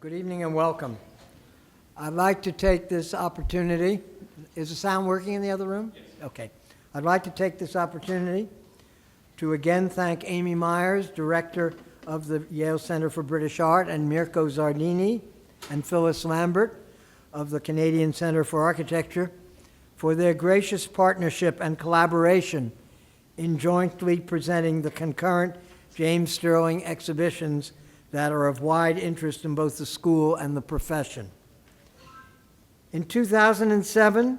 Good evening and welcome. I'd like to take this opportunity. Is the sound working in the other room? Yes. Okay. I'd like to take this opportunity to again thank Amy Myers, Director of the Yale Center for British Art, and Mirko Zardini and Phyllis Lambert of the Canadian Center for Architecture for their gracious partnership and collaboration in jointly presenting the concurrent James Stirling exhibitions that are of wide interest in both the school and the profession. In 2007,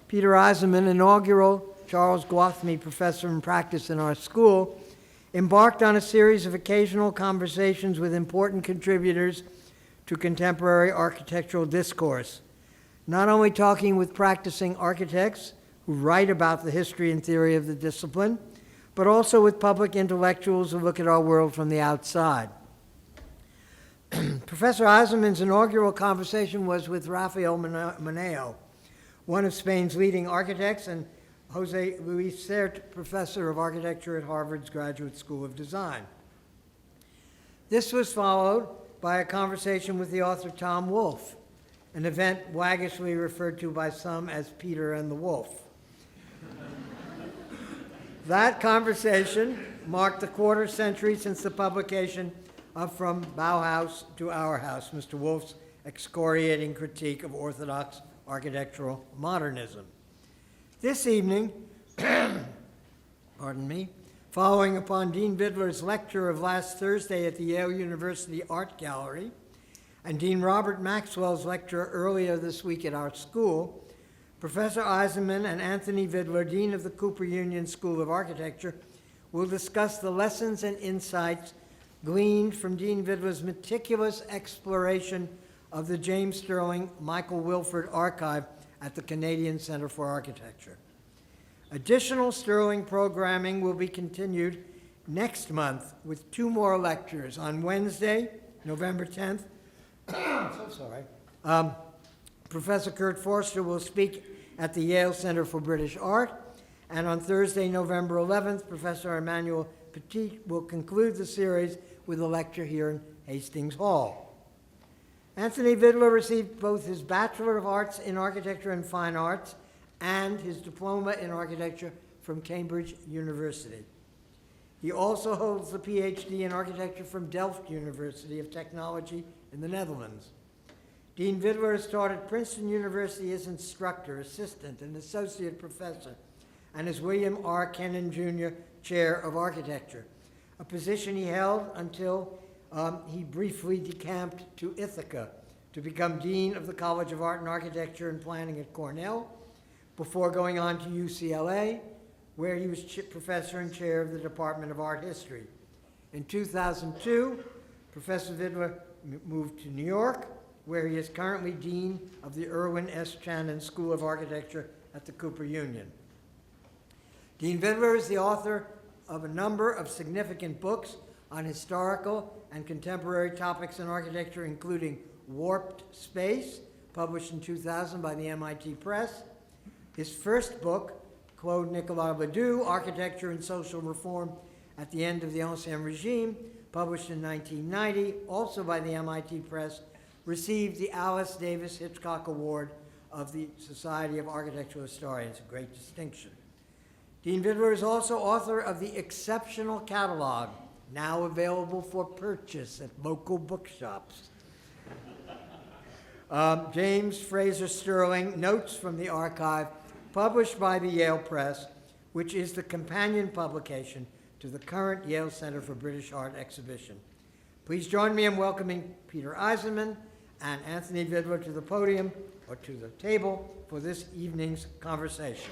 Peter Eisenman, inaugural Charles Gwathmey Professor in Practice in our school, embarked on a series of occasional conversations with important contributors to contemporary architectural discourse, not only talking with practicing architects who write about the history and theory of the discipline, but also with public intellectuals who look at our world from the outside. Professor Eisenman's inaugural conversation was with Rafael Moneo, one of Spain's leading architects, and Jose Luis Sert, Professor of Architecture at Harvard's Graduate School of Design. This was followed by a conversation with the author Tom Wolfe, an event waggishly referred to by some as Peter and the Wolf. That conversation marked the quarter century since the publication of From Bauhaus to Our House, Mr. Wolfe's excoriating critique of orthodox architectural modernism. This evening, pardon me, following upon Dean Vidler's lecture of last Thursday at the Yale University Art Gallery, and Dean Robert Maxwell's lecture earlier this week at our school, Professor Eisenman and Anthony Vidler, Dean of the Cooper Union School of Architecture, will discuss the lessons and insights gleaned from Dean Vidler's meticulous exploration of the James Stirling Michael Wilford Archive at the Canadian Center for Architecture. Additional Stirling programming will be continued next month with 2 more lectures. On Wednesday, November 10th, Professor Kurt Forster will speak at the Yale Center for British Art, and on Thursday, November 11th, Professor Emmanuel Petit will conclude the series with a lecture here in Hastings Hall. Anthony Vidler received both his Bachelor of Arts in Architecture and Fine Arts and his Diploma in Architecture from Cambridge University. He also holds the PhD in Architecture from Delft University of Technology in the Netherlands. Dean Vidler has taught at Princeton University as instructor, assistant, and associate professor, and as William R. Cannon Jr. Chair of Architecture, a position he held until he briefly decamped to Ithaca to become Dean of the College of Art and Architecture and Planning at Cornell, before going on to UCLA, where he was professor and chair of the Department of Art History. In 2002, Professor Vidler moved to New York, where he is currently Dean of the Irwin S. Chanin School of Architecture at the Cooper Union. Dean Vidler is the author of a number of significant books on historical and contemporary topics in architecture, including Warped Space, published in 2000 by the MIT Press. His first book, Claude Nicolas Ledoux, Architecture and Social Reform at the End of the Ancien Regime, published in 1990, also by the MIT Press, received the Alice Davis Hitchcock Award of the Society of Architectural Historians, a great distinction. Dean Vidler is also author of the exceptional catalog, now available for purchase at local bookshops. James Fraser Stirling, Notes from the Archive, published by the Yale Press, which is the companion publication to the current Yale Center for British Art exhibition. Please join me in welcoming Peter Eisenman and Anthony Vidler to the podium, or to the table, for this evening's conversation.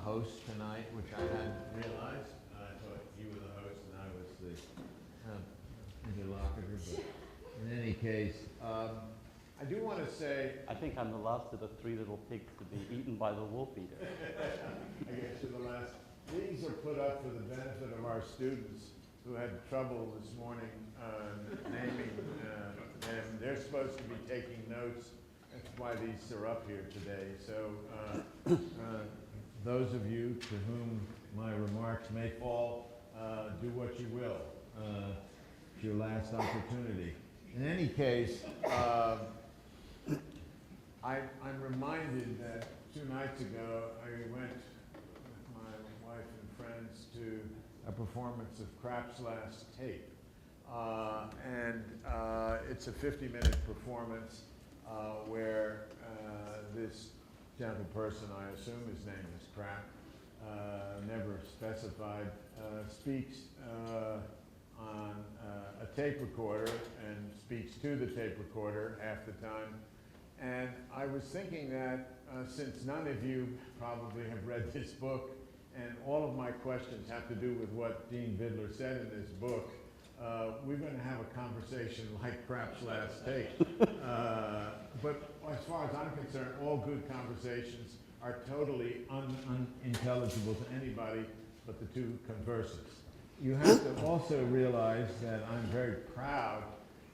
Host tonight, which I hadn't realized. I thought you were the host and I was the interlocutor, but in any case, I do want to say... I think I'm the last of the 3 little pigs to be eaten by the wolf eater. I guess you're the last. These are put up for the benefit of our students who had trouble this morning naming them. They're supposed to be taking notes. That's why these are up here today. So those of you to whom my remarks may fall, do what you will. It's your last opportunity. In any case, I'm reminded that 2 nights ago I went with my wife and friends to a performance of Krapp's Last Tape. It's a 50-minute performance where this gentle person, I assume his name is Krapp, never specified, speaks on a tape recorder and speaks to the tape recorder half the time. And I was thinking that since none of you probably have read this book, and all of my questions have to do with what Dean Vidler said in this book, we're going to have a conversation like Krapp's Last Tape. But as far as I'm concerned, all good conversations are totally unintelligible to anybody but the two conversers. You have to also realize that I'm very proud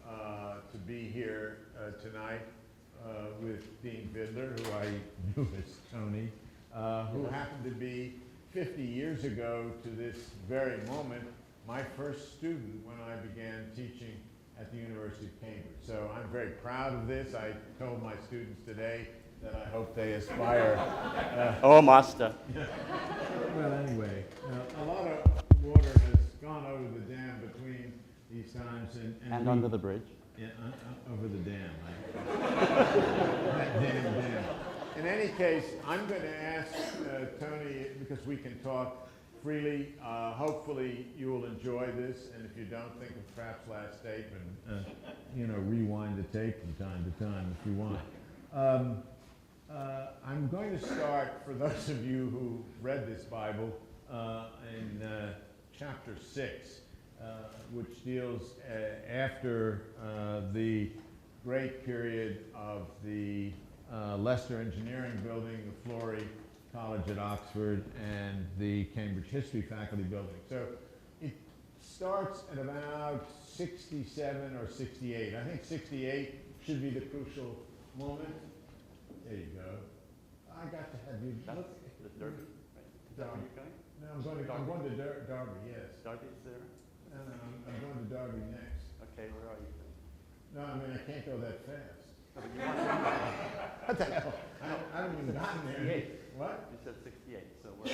to be here tonight with Dean Vidler, who I knew as Tony, who happened to be 50 years ago to this very moment my first student when I began teaching at the University of Cambridge. So I'm very proud of this. I told my students today that I hope they aspire. Oh, master. Well, anyway, a lot of water has gone over the dam between these times. And under the bridge. Yeah, over the dam. That dam. In any case, I'm going to ask Tony, because we can talk freely. Hopefully you will enjoy this, and if you don't, think of Krapp's Last Tape and rewind the tape from time to time if you want. I'm going to start, for those of you who read this Bible, in chapter 6, which deals after the great period of the Leicester Engineering Building, the Florey College at Oxford, and the Cambridge History Faculty Building. So it starts at about 67 or 68. I think 68 should be the crucial moment. There you go. I got to have you. That's the Derby, right? Is that where you're going? No, I'm going to Derby, yes. Derby's there? No, I'm going to Derby next. Okay, where are you? No, I mean, I can't go that fast. Oh, but you want What the hell? I haven't even gotten there. 68. What? You said 68, so where?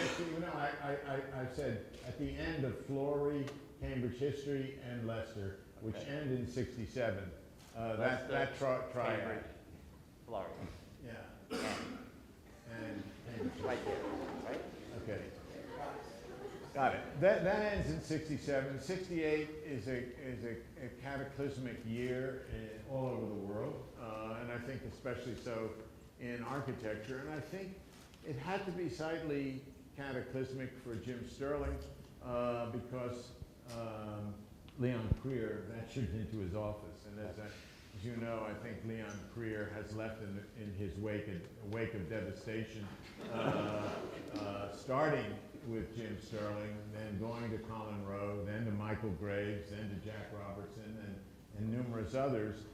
I said at the end of Florey, Cambridge History, and Leicester, which Okay. end in 67. Leicester, That triad. Cambridge, Florey. Yeah. And Cambridge. Right there, right? Okay. Got it. That ends in 67. 68 is a cataclysmic year all over the world, and I think especially so in architecture. And I think it had to be slightly cataclysmic for Jim Stirling because Leon Creer ventured into his office, and as you know, I think Leon Creer has left in his wake a wake of devastation, starting with Jim Stirling, then going to Colin Rowe, then to Michael Graves, then to Jack Robertson, and numerous others.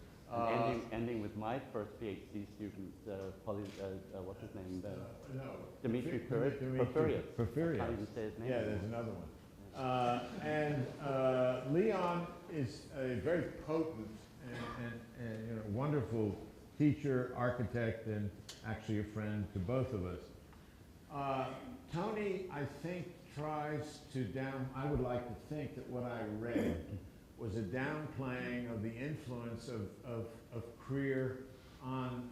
Ending with my first PhD student, what's his name? Dimitri Porphyrios. Porphyrios. I can't even say his name. Yeah, there's another one. Leon is a very potent and wonderful teacher, architect, and actually a friend to both of us. Tony, I think, tries to I would like to think that what I read was a downplaying of the influence of Creer on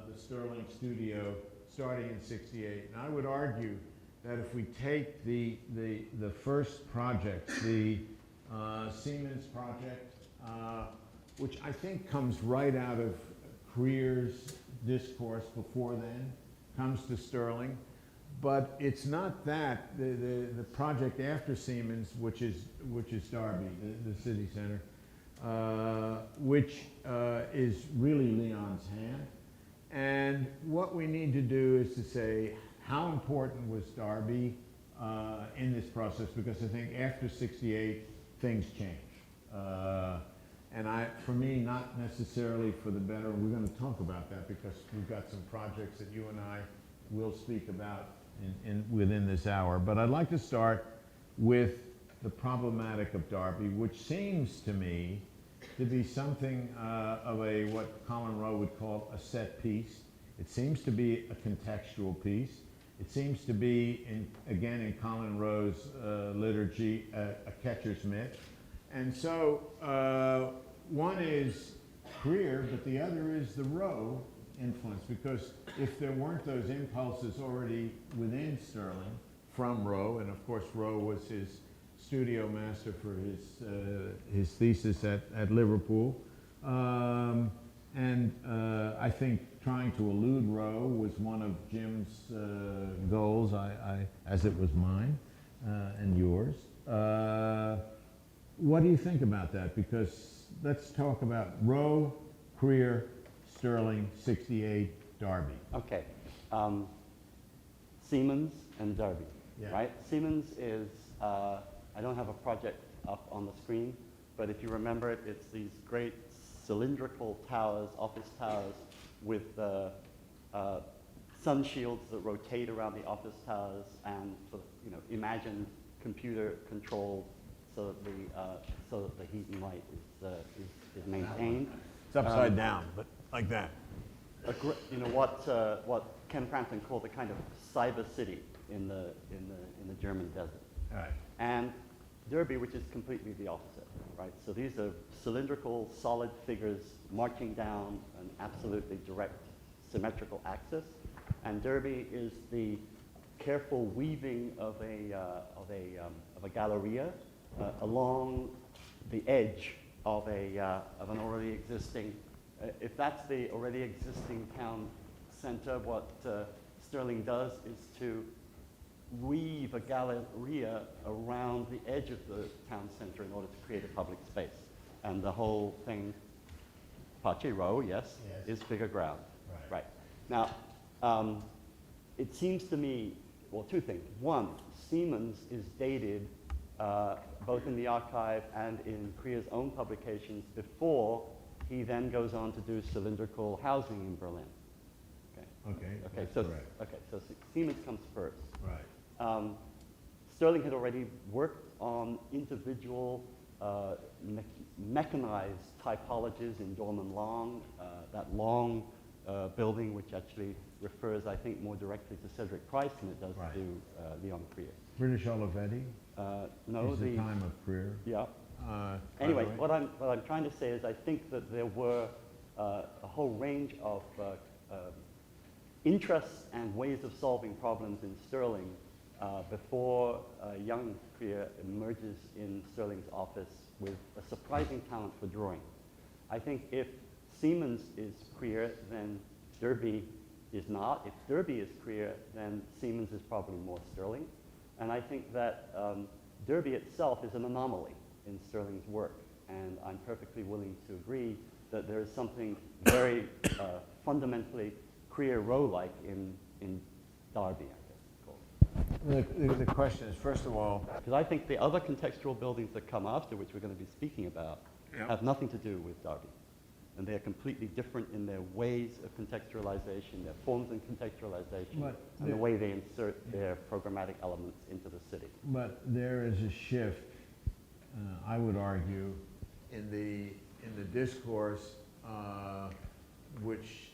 the Stirling studio starting in 68. And I would argue that if we take the first project, the Siemens project, which I think comes right out of Creer's discourse before then, comes to Stirling. But it's not that. The project after Siemens, which is Derby, the city center, which is really Leon's hand. And what we need to do is to say, how important was Derby in this process? Because I think after 68, things change. And for me, not necessarily for the better. We're going to talk about that because we've got some projects that you and I will speak about within this hour. But I'd like to start with the problematic of Derby, which seems to me to be something of what Colin Rowe would call a set piece. It seems to be a contextual piece. It seems to be, again, in Colin Rowe's liturgy, a catcher's mitt. And so one is Greer, but the other is the Rowe influence, because if there weren't those impulses already within Stirling from Rowe, and of course Rowe was his studio master for his thesis at Liverpool, and I think trying to elude Rowe was one of Jim's goals, as it was mine and yours. What do you think about that? Because let's talk about Rowe, Greer, Stirling, 68, Derby. Okay. Siemens and Derby, Yeah. right? Siemens is, I don't have a project up on the screen, but if you remember it, it's these great cylindrical towers, office towers, with sun shields that rotate around the office towers, and sort of, imagine computer controlled so that the heat and light is maintained. It's upside down, but like that. What Ken Franklin called a kind of cyber city in the German desert. All right. And Derby, which is completely the opposite, right? So these are cylindrical, solid figures marching down an absolutely direct, symmetrical axis. And Derby is the careful weaving of a galleria along the edge of an already existing. If that's the already existing town center, what Stirling does is to weave a galleria around the edge of the town center in order to create a public space. And the whole thing, Pace Row, yes, is bigger ground. Right. Now, it seems to me, well, two things. One, Siemens is dated both in the archive and in Krieger's own publications before he then goes on to do cylindrical housing in Berlin. Okay, so correct. okay, so Siemens comes first. Right. Sterling had already worked on individual mechanized typologies in Dorman Long, that long building, which actually refers, I think, more directly to Cedric Price than it does to Leon Krier. British Olivetti No, is the time of career. Yeah. Anyway, what I'm trying to say is I think that there were a whole range of interests and ways of solving problems in Stirling before young Krier emerges in Stirling's office with a surprising talent for drawing. I think if Siemens is Krier, then Derby is not. If Derby is Krier, then Siemens is probably more Stirling. And I think that Derby itself is an anomaly in Stirling's work, and I'm perfectly willing to agree that there is something very fundamentally Krier-Rowe-like in Derby, I guess it's called. The question is, first of all, Because I think the other contextual buildings that come after, which we're going to be speaking about, have nothing to do with Derby. And they're completely different in their ways of contextualization, their forms of contextualization, and the way they insert their programmatic elements into the city. but there is a shift, I would argue, in the discourse, which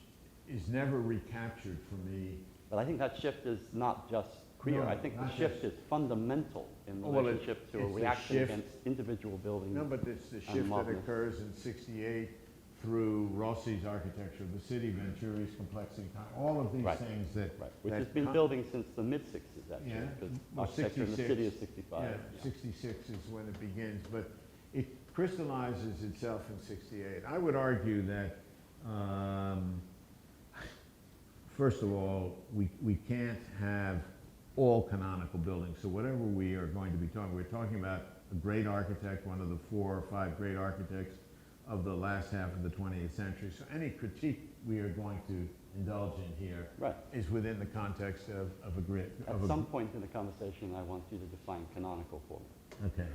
is never recaptured for me. But I think that shift is not just Krier. No, I think the not shift just- is fundamental in Well, relationship to a it's the reaction shift- against individual buildings. No, but it's the shift that modernism. occurs in 68 through Rossi's architecture of the city, Venturi's complexity, all of these Right. things that... Right, which that has been com- building since the mid-60s, actually, Yeah, because well, architecture in the 66, city is 65. Yeah, 66 is when it begins, but it crystallizes itself in 68. I would argue that, first of all, we can't have all canonical buildings. So whatever we are going to be talking, we're talking about a great architect, one of the 4 or 5 great architects of the last half of the 20th century. So any critique we are going to indulge in here Right. is within the context of a grid. At some point in the conversation, I want you to define canonical for me. Okay.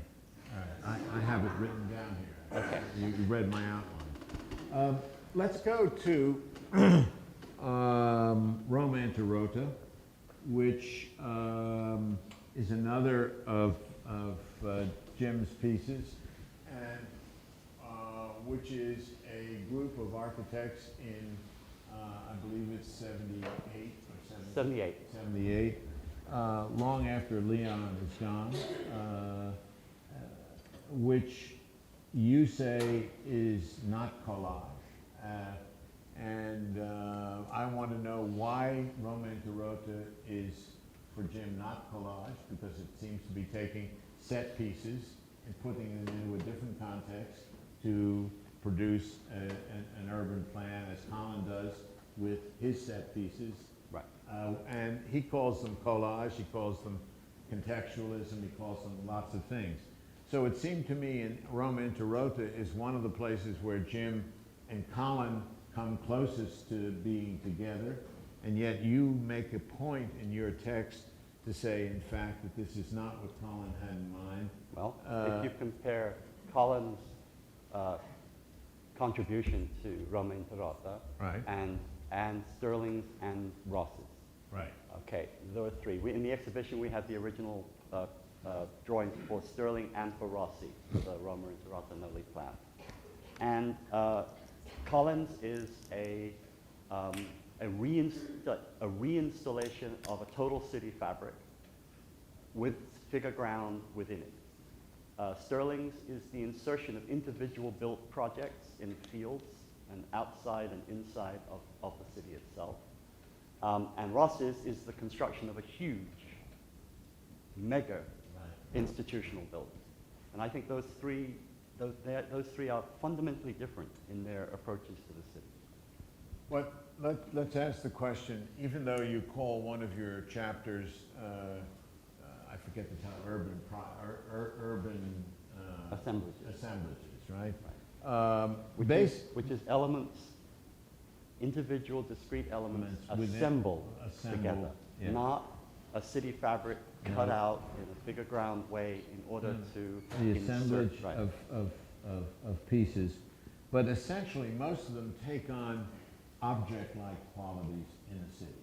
All right, I have it written down here. Okay. You read my outline. Let's go to Roma Inter Rota, which is another of Jim's pieces, and which is a group of architects in, I believe it's 78 or 78. 78, long after Leon is gone, which you say is not collage. And I want to know why Roma Inter Rota is, for Jim, not collage, because it seems to be taking set pieces and putting them into a different context to produce an urban plan, as Colin does with his set pieces. Right. And he calls them collage, he calls them contextualism, he calls them lots of things. So it seemed to me in Roma Inter Rota is one of the places where Jim and Colin come closest to being together, and yet you make a point in your text to say, in fact, that this is not what Colin had in mind. Well, if you compare Colin's contribution to Roma Inter Rota Right. and Stirling's and Ross's. Right. Okay, there are three. In the exhibition, we have the original drawings for Stirling and for Rossi, the Roma Inter Rota Noli plan. And Collins is a reinstallation of a total city fabric with figure ground within it. Stirling's is the insertion of individual built projects in fields and outside and inside of the city itself. And Ross's is the construction of a huge, mega institutional building. And I think those three are fundamentally different in their approaches to the city. What, let's ask the question, even though you call one of your chapters, I forget the title, urban assemblages, right? Which is elements, individual discrete elements assembled together, yeah. not a city fabric cut out in a figure ground way in order to the assemblage right. of pieces, but essentially most of them take on object-like qualities in a city.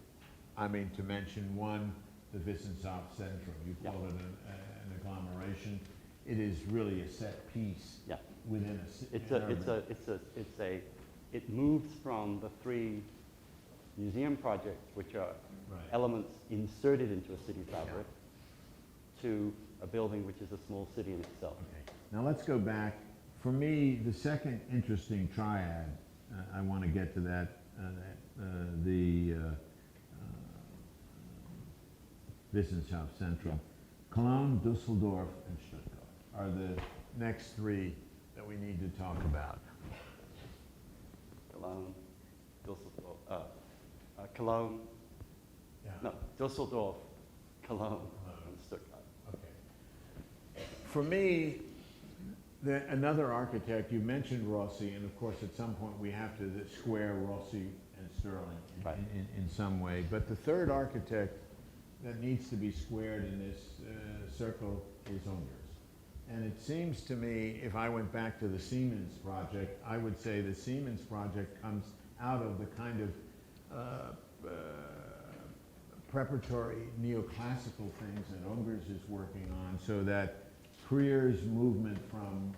I mean, to mention one, the Wissenschaft Centrum, you call it an agglomeration. It is really a set piece within a city. It moves from the three museum projects, which are elements inserted into a city fabric, to a building which is a small city in itself. Okay. Now let's go back. For me, the second interesting triad, I want to get to that, the Wissenschaft Centrum, Cologne, Dusseldorf, and Stuttgart are the next three that we need to talk about. Cologne, Dusseldorf, Cologne, no, Dusseldorf, Cologne, and Stuttgart. Okay. For me, another architect, you mentioned Rossi, and of course at some point we have to square Rossi and Stirling in some way, but the third architect that needs to be squared in this circle is Ungers. And it seems to me, if I went back to the Siemens project, I would say the Siemens project comes out of the kind of preparatory neoclassical things that Ungers is working on, so that Krier's movement from,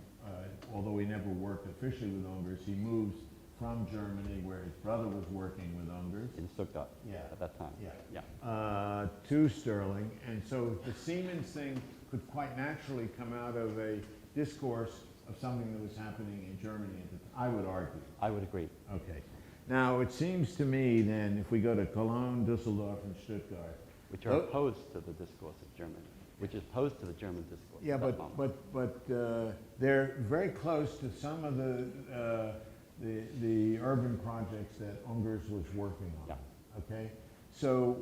although he never worked officially with Ungers, he moves from Germany, where his brother was working with Ungers. In Stuttgart at that time. To Stirling. And so the Siemens thing could quite naturally come out of a discourse of something that was happening in Germany, I would argue. I would agree. Okay. Now, it seems to me then, if we go to Cologne, Dusseldorf, and Stuttgart, which are opposed to the discourse of Germany, which is opposed to the German discourse. yeah, but they're very close to some of the urban projects that Ungers was working on. Yeah. Okay. So,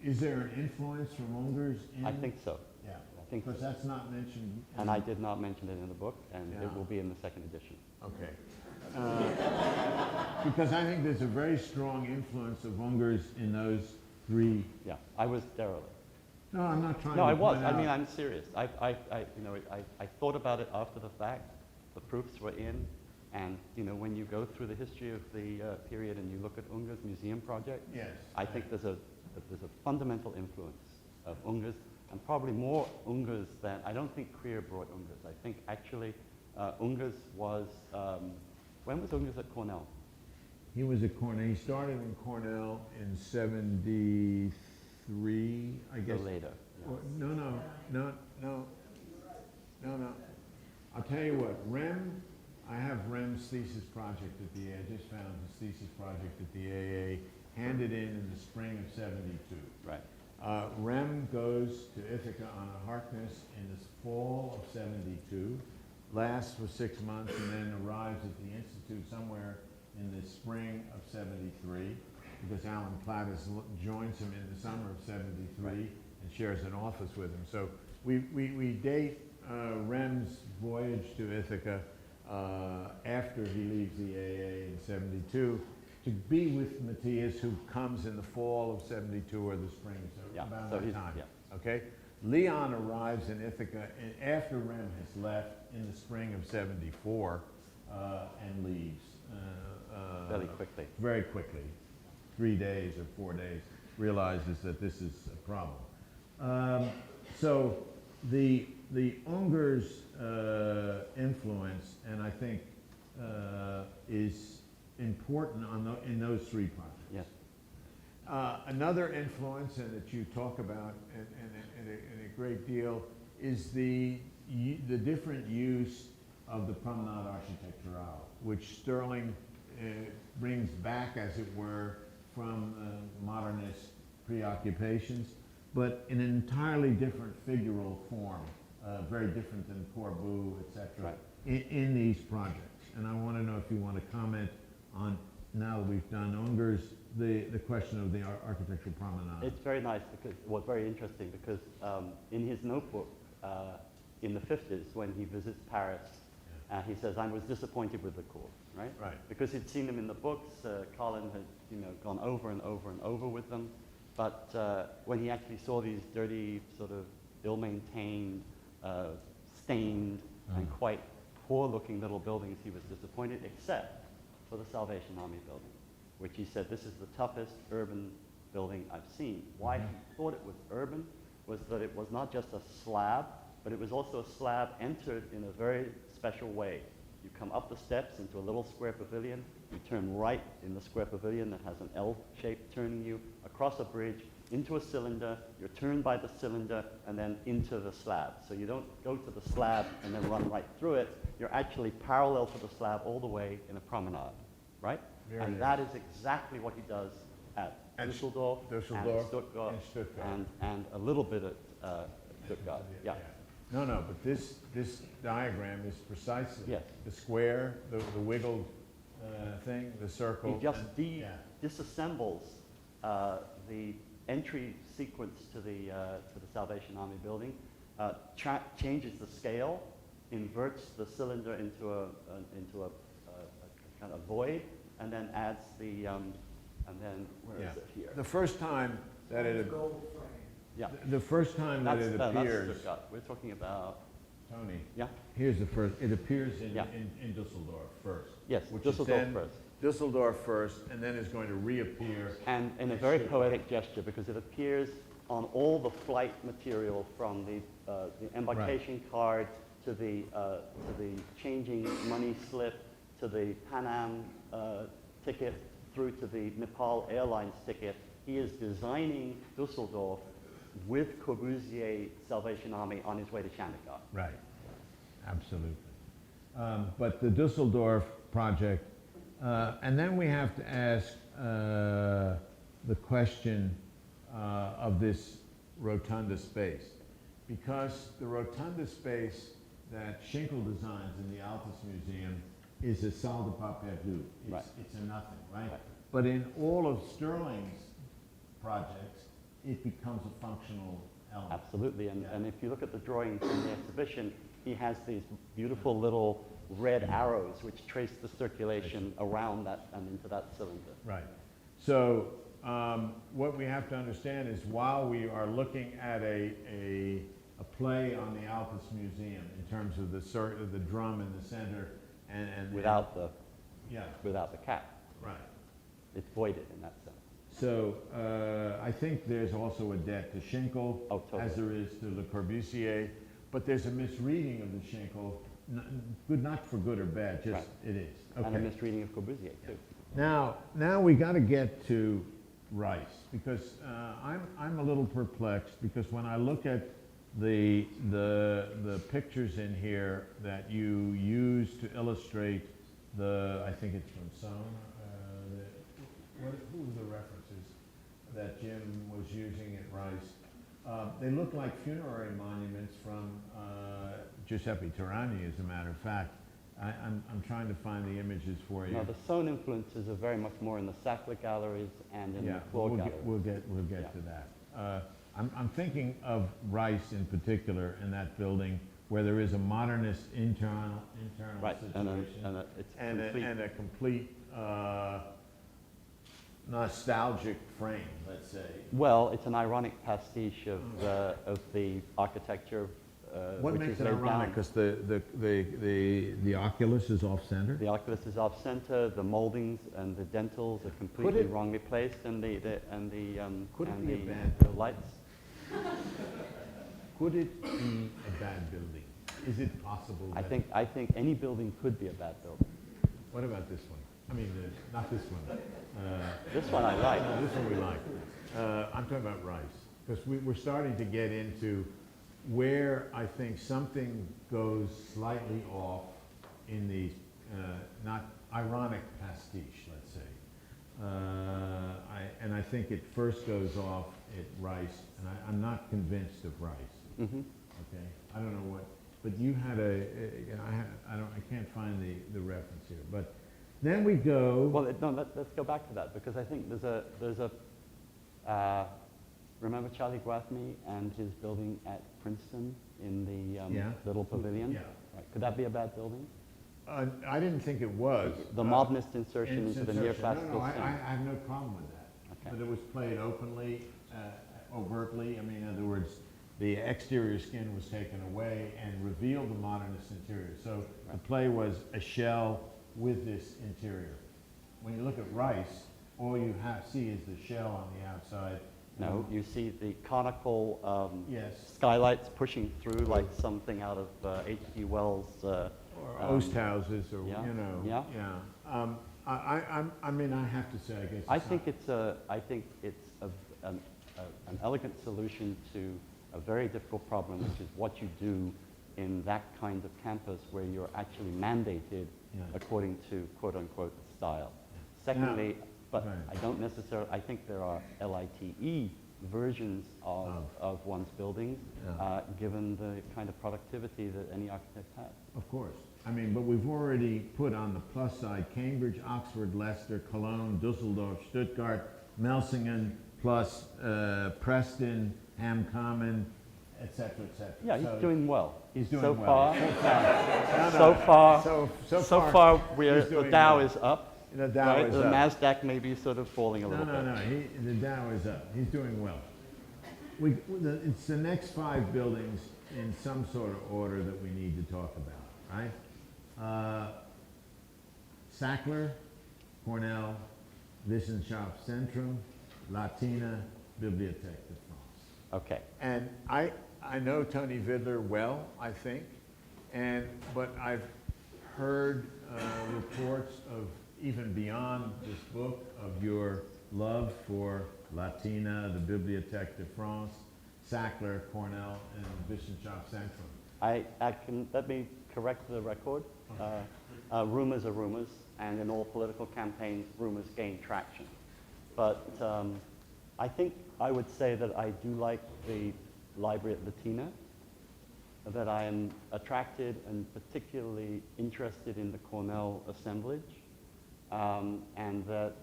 is there an influence from Ungers in? I think so. Yeah. I think because that's not mentioned. And I did not mention it in the book, and it will be in the second edition. Okay. Because I think there's a very strong influence of Ungers in those three. Yeah, I was derelict. No, I'm not trying No, to I was. point I mean, out- I'm serious. I thought about it after the fact. The proofs were in, and when you go through the history of the period and you look at Unger's museum project, Yes. I think there's a fundamental influence of Unger's, and probably more Unger's than I don't think Krier brought Unger's. I think actually Unger's was when was Unger's at Cornell? He was at Cornell. He started in Cornell in '73, I guess. So later. Or- No. I'll tell you what, I have Rem's thesis project at the AA. I just found his thesis project at the AA, handed in the spring of '72. Right. Rem goes to Ithaca on a Harkness in the fall of '72, lasts for 6 months, and then arrives at the Institute somewhere in the spring of '73, because Alan Plattis joins him in the summer of '73 and shares an office with him. So we date Rem's voyage to Ithaca after he leaves the AA in '72 to be with Matthias, who comes in the fall of '72 or the spring, so Yeah, about so that he's- time. yeah. Okay? Leon arrives in Ithaca after Rem has left in the spring of '74 and leaves. Fairly quickly. Very quickly. 3 days or 4 days, realizes that this is a problem. So the Unger's influence, and I think is important in those 3 projects. Yes. Another influence, and that you talk about in a great deal, is the different use of the promenade architecturale, which Stirling brings back, as it were, from modernist preoccupations, but in an entirely different figural form, very different than Corbu, etc., Right. in these projects. And I want to know if you want to comment on, now that we've done Unger's, the question of the architectural promenade. It's very nice because, well, very interesting because in his notebook in the 50s, when he visits Paris, he says, I was disappointed with the court, right? Right. Because he'd seen them in the books, Colin had, gone over and over and over with them. But when he actually saw these dirty, sort of ill-maintained, stained, and quite poor-looking little buildings, he was disappointed, except for the Salvation Army building, which he said, this is the toughest urban building I've seen. Why he thought it was urban was that it was not just a slab, but it was also a slab entered in a very special way. You come up the steps into a little square pavilion, you turn right in the square pavilion that has an L shape turning you, across a bridge, into a cylinder, you're turned by the cylinder, and then into the slab. So you don't go to the slab and then run right through it, you're actually parallel to the slab all the way in a promenade, right? Very And that is exactly what he does at Düsseldorf, and Stuttgart, and Stuttgart. and a little bit at Stuttgart. Yeah. No, but this diagram is precisely Yes. the square, the wiggled thing, the circle. He just and- disassembles the entry sequence to the Salvation Army building, changes the scale, inverts the cylinder into a kind of void, and then adds the and then where is it here? The first time that it Yeah. the first time that it That's appears, Stuttgart. We're talking about Tony. yeah. Here's the first. It appears in Yeah. in Düsseldorf first. Yes, which is Düsseldorf then first. Düsseldorf first, and then is going to reappear. And in a very poetic gesture, because it appears on all the flight material from the embarkation card to the changing money slip to the Pan Am ticket through to the Nepal Airlines ticket. He is designing Düsseldorf with Corbusier Salvation Army on his way to Chandigarh. Right, absolutely. But the Düsseldorf project, and then we have to ask the question of this rotunda space, because the rotunda space that Schinkel designs in the Altus Museum is a salle de pas perdu. Right. It's a nothing, right? Right. But in all of Stirling's projects, it becomes a functional element. Absolutely, and, Yeah. and if you look at the drawings in the exhibition, he has these beautiful little red arrows which trace the circulation around that and into that cylinder. Right. So what we have to understand is while we are looking at a play on the Alpes Museum in terms of the drum in the center and without the yeah, cap. right. It's voided in that sense. So I think there's also a debt to Schinkel, Oh, totally. as there is to Le Corbusier, but there's a misreading of the Schinkel, not for good or bad, just Right. it is. And a Okay. misreading of Corbusier, too. Now we got to get to Rice, because I'm a little perplexed, because when I look at the pictures in here that you use to illustrate I think it's from Sohn, who were the references that Jim was using at Rice? They look like funerary monuments from Giuseppe Tirani, as a matter of fact. I'm trying to find the images for you. No, the Sohn influences are very much more in the Sackler galleries and in the Claude galleries. We'll get Yeah. to that. I'm thinking of Rice in particular in that building, where there is a modernist internal Right, situation it's and complete. a complete nostalgic frame, let's say. Well, it's an ironic pastiche of the architecture, What which makes is it laid ironic? down. Because the oculus is off center. The oculus is off center. The moldings and the dentils are completely it- wrongly placed, and the Could it and be a the bad building? lights. Could it be a bad building? Is it possible? I that- think any building could be a bad building. What about this one? I mean, not this one. This one I like. No, this one we like. I'm talking about Rice, because we're starting to get into where I think something goes slightly off in the not ironic pastiche, let's say. And I think it first goes off at Rice, and I'm not convinced of Rice. Hmm. Okay, I don't know what, but you had I can't find the reference here, but then we go. Well, let's go back to that, because I think there's a remember Charlie Gwathmey and his building at Princeton in the Yeah. little pavilion? Yeah. Right. Could that be a bad building? I didn't think it was. The modernist insertion into the insertion. neoclassical No, I scene. have no problem with that. Okay. But it was played openly, overtly. I mean, in other words, the exterior skin was taken away and revealed the modernist interior. So the play was a shell with this interior. When you look at Rice, all you see is the shell on the outside. No, you see the conical Yes. skylights pushing through like something out of H.G. Wells. Or Osthouses, or yeah, you know, yeah. I mean, I have to say, I guess. I think it's an elegant solution to a very difficult problem, which is what you do in that kind of campus where you're actually mandated Yeah. according to quote unquote style. Secondly, but right. I don't necessarily, I think there are LITE versions of one's buildings, Yeah. given the kind of productivity that any architect has. Of course. I mean, but we've already put on the plus side Cambridge, Oxford, Leicester, Cologne, Dusseldorf, Stuttgart, Melsingen, plus Preston, Ham Common, et cetera, et cetera. Yeah, he's So doing well. He's doing so well. Far, So so far, he's the doing Dow well. is up. The Dow Right? is The up. Nasdaq may be sort of falling a little bit. No. The Dow is up. He's doing well. It's the next 5 buildings in some sort of order that we need to talk about, right? Sackler, Cornell, Wissenschaftszentrum, Latina, Bibliothèque de France. Okay. And I know Tony Vidler well, I think, but I've heard reports of, even beyond this book, of your love for Latina, the Bibliothèque de France, Sackler, Cornell, and Wissenschaftszentrum. Let me correct the record. Rumors are rumors, and in all political campaigns, rumors gain traction. But I think I would say that I do like the library at Latina, that I am attracted and particularly interested in the Cornell assemblage, and that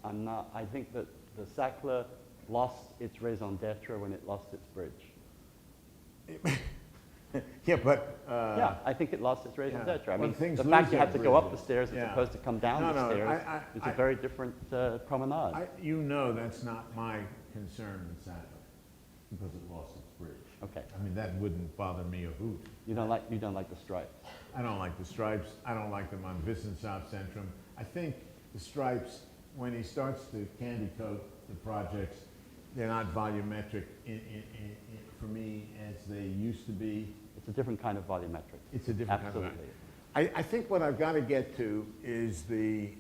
I think that the Sackler lost its raison d'etre when it lost its bridge. Yeah, but, Yeah, I think it lost its raison yeah. d'etre. I Well, mean, things the fact lose you have to their go up the bridges. stairs as Yeah. opposed to come down No, the no, stairs is a very different promenade. you know that's not my concern with Saturday, because it lost its bridge. Okay. I mean, that wouldn't bother me a hoot. You don't like the stripes. I don't like the stripes. I don't like them on Wissenschaft Centrum. I think the stripes, when he starts to candy coat the projects, they're not volumetric for me as they used to be. It's a different kind of volumetric. It's a different Absolutely. kind of. I think what I've got to get to is the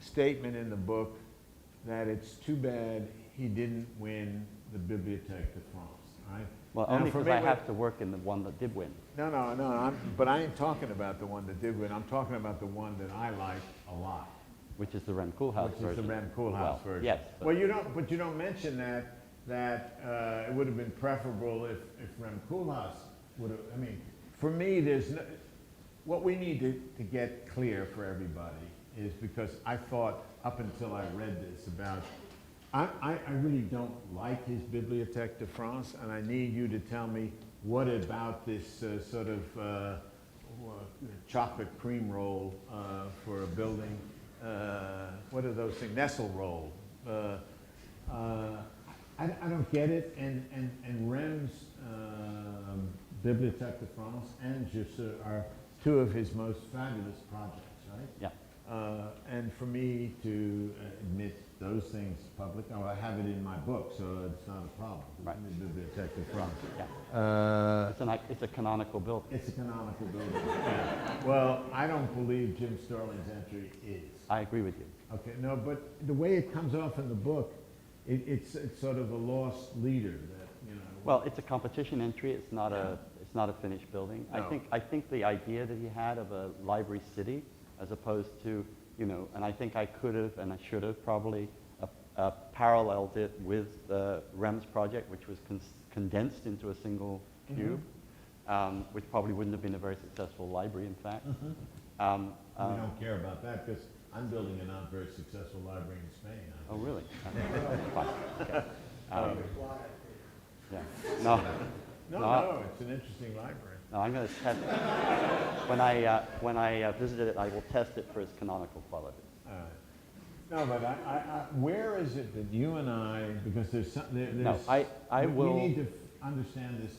statement in the book that it's too bad he didn't win the Bibliothèque de France, right? Well, Now, only for because me, I have to work in the one that did win. No, but I ain't talking about the one that did win. I'm talking about the one that I like a lot, Which is the Rem Koolhaas which version. is the Rem Koolhaas Well, version. yes. Well, you don't mention that it would have been preferable if Rem Koolhaas would have. I mean, for me, there's no. What we need to get clear for everybody is, because I thought up until I read this about. I really don't like his Bibliothèque de France, and I need you to tell me what about this sort of chocolate cream roll for a building. What are those things? Nestle roll. I don't get it. And Rem's Bibliothèque de France and Jussieu are two of his most fabulous projects, right? Yeah. And for me to admit those things public, I have it in my book, so it's not a problem. Right. The Bibliothèque de France. Yeah. It's a canonical building. It's a canonical building. Yeah. Well, I don't believe Jim Stirling's entry is. I agree with you. Okay, no, but the way it comes off in the book, it's sort of a lost leader that, you know. Well, it's a competition entry. It's not a finished building. No. I think the idea that he had of a library city, as opposed to, and I think I could have and I should have probably paralleled it with Rem's project, which was condensed into a single cube, which probably wouldn't have been a very successful library, in fact. We don't care about that because I'm building a not very successful library in Spain. Oh, really? Fine. Okay. Yeah. No. No, it's an interesting library. No, I'm going to test it. When I visited it, I will test it for its canonical quality. No, but where is it that you and I, because there's No, I will. We need to understand this.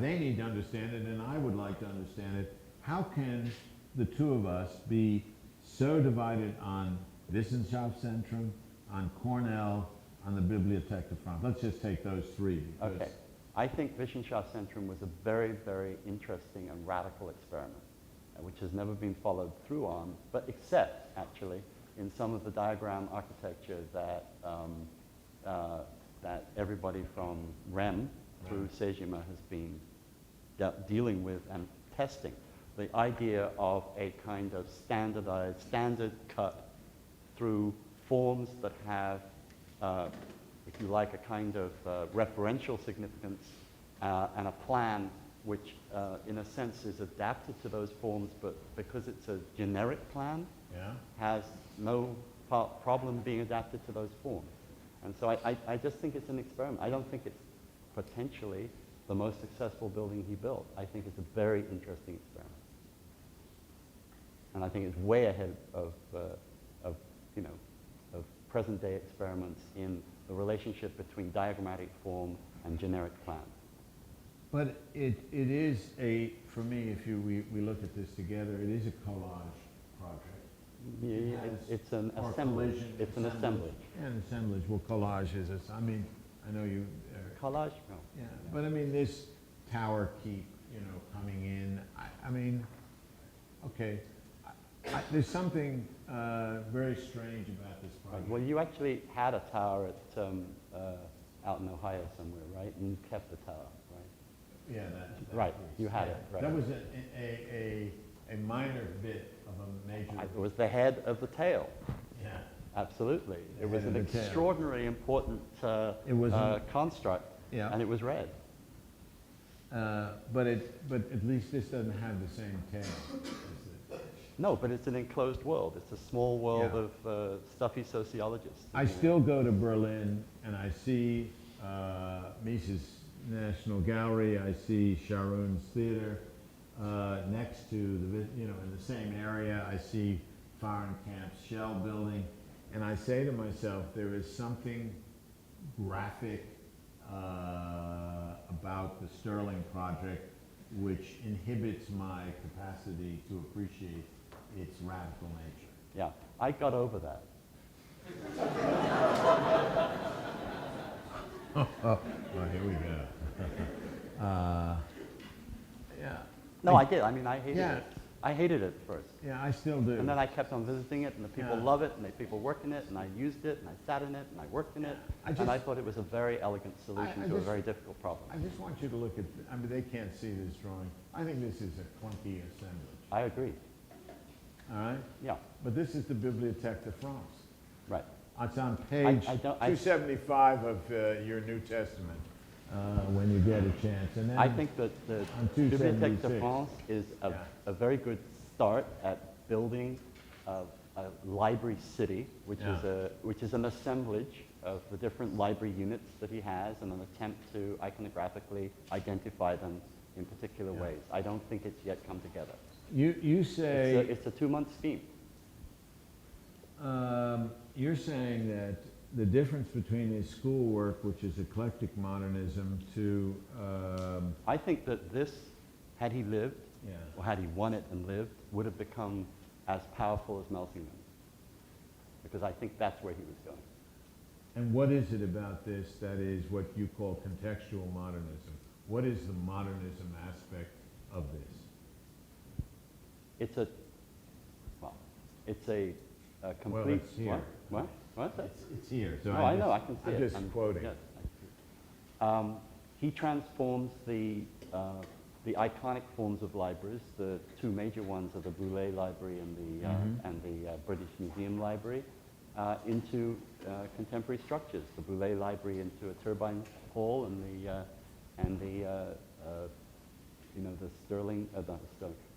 They need to understand it, and I would like to understand it. How can the two of us be so divided on Wissenschaft Centrum, on Cornell, on the Bibliothèque de France? Let's just take those three. Okay. I think Wissenschaft Centrum was a very, very interesting and radical experiment, which has never been followed through on, but except, actually, in some of the diagram architecture that that everybody from Rem through Sejima has been dealing with and testing. The idea of a kind of standard cut through forms that have, if you like, a kind of referential significance and a plan which, in a sense, is adapted to those forms, but because it's a generic plan, has no problem being adapted to those forms. And so I just think it's an experiment. I don't think it's potentially the most successful building he built. I think it's a very interesting experiment. And I think it's way ahead of present-day experiments in the relationship between diagrammatic form and generic plan. But it is for me, if we look at this together, it is a collage project. Yeah, it's an assemblage. It's an assemblage. Yeah, an assemblage. Well, collage is I mean, I know you. Collage? No. Yeah, but I mean, this tower keep, coming in. I mean, okay. There's something very strange about this project. Well, you actually had a tower at out in Ohio somewhere, right? And you kept the tower, right? Yeah, that right. piece. You had it, right? That was a minor bit of a major. It was the head of the tail. Yeah. Absolutely. The It was head an of the tail. extraordinarily important construct, Yeah. and it was red. But at least this doesn't have the same tail. No, but it's an enclosed world. It's a small world Yeah. of stuffy sociologists. I still go to Berlin and I see Mises, National Gallery. I see Sharon's Theater next to in the same area. I see Foreign Camp's Shell Building. And I say to myself, there is something graphic about the Stirling project which inhibits my capacity to appreciate its radical nature. Yeah, I got over that. Oh, here we go. Yeah. No, I did. I mean, I hated Yeah. it. I hated it first. Yeah, I still do. And then I kept on visiting it, and the people Yeah. love it, and the people work in it, and I used it, and I sat in it, and I worked in it, and I thought it was a very elegant solution I to a just- very difficult problem. I just want you to look at, I mean, they can't see this drawing. I think this is a clunky assemblage, I agree. all right? Yeah, But this is the Bibliothèque de France. right. It's on page I don't- 275 of your New Testament, when you get a chance. And then I think that the on Bibliothèque 276. de France is Yeah. a very good start at building a library city, which is an assemblage of the different library units that he has, and an attempt to iconographically identify them in particular Yeah. ways. I don't think it's yet come together. You say, It's a 2-month scheme. you're saying that the difference between his schoolwork, which is eclectic modernism, to, I think that this, had he lived, yeah. or had he won it and lived, would have become as powerful as Melsingman. Because I think that's where he was going. And what is it about this that is what you call contextual modernism? What is the modernism aspect of this? It's a complete. Well, it's here. What? What's that? It's here. So No, I know. I can see I'm it. just quoting. Yes, I see it. He transforms the iconic forms of libraries. The two major ones are the Boulay Library and the British Museum Library, into contemporary structures. The Boulay Library into a turbine hall, and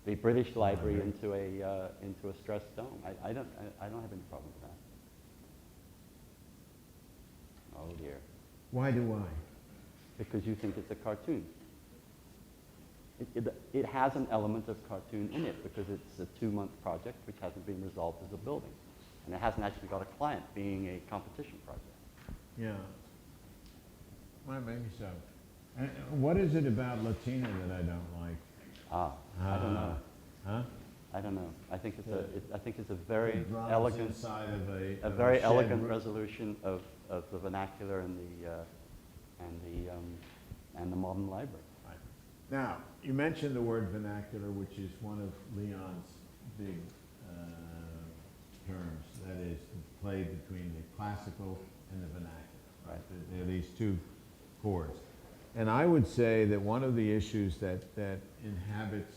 the British Library into a stressed dome. I don't have any problem with that. Oh dear. Why do I? Because you think it's a cartoon. It has an element of cartoon in it because it's a 2-month project which hasn't been resolved as a building. And it hasn't actually got a client, being a competition project. Yeah. Well, maybe so. And what is it about Latina that I don't like? I don't know. Huh? I don't know. I think it's a very Drums elegant, inside of a of very shed elegant roof. resolution of the vernacular and the modern library. Right. Now, you mentioned the word vernacular, which is one of Leon's big terms. That is, the play between the classical and the vernacular. Right. There are these two chords. And I would say that one of the issues that inhabits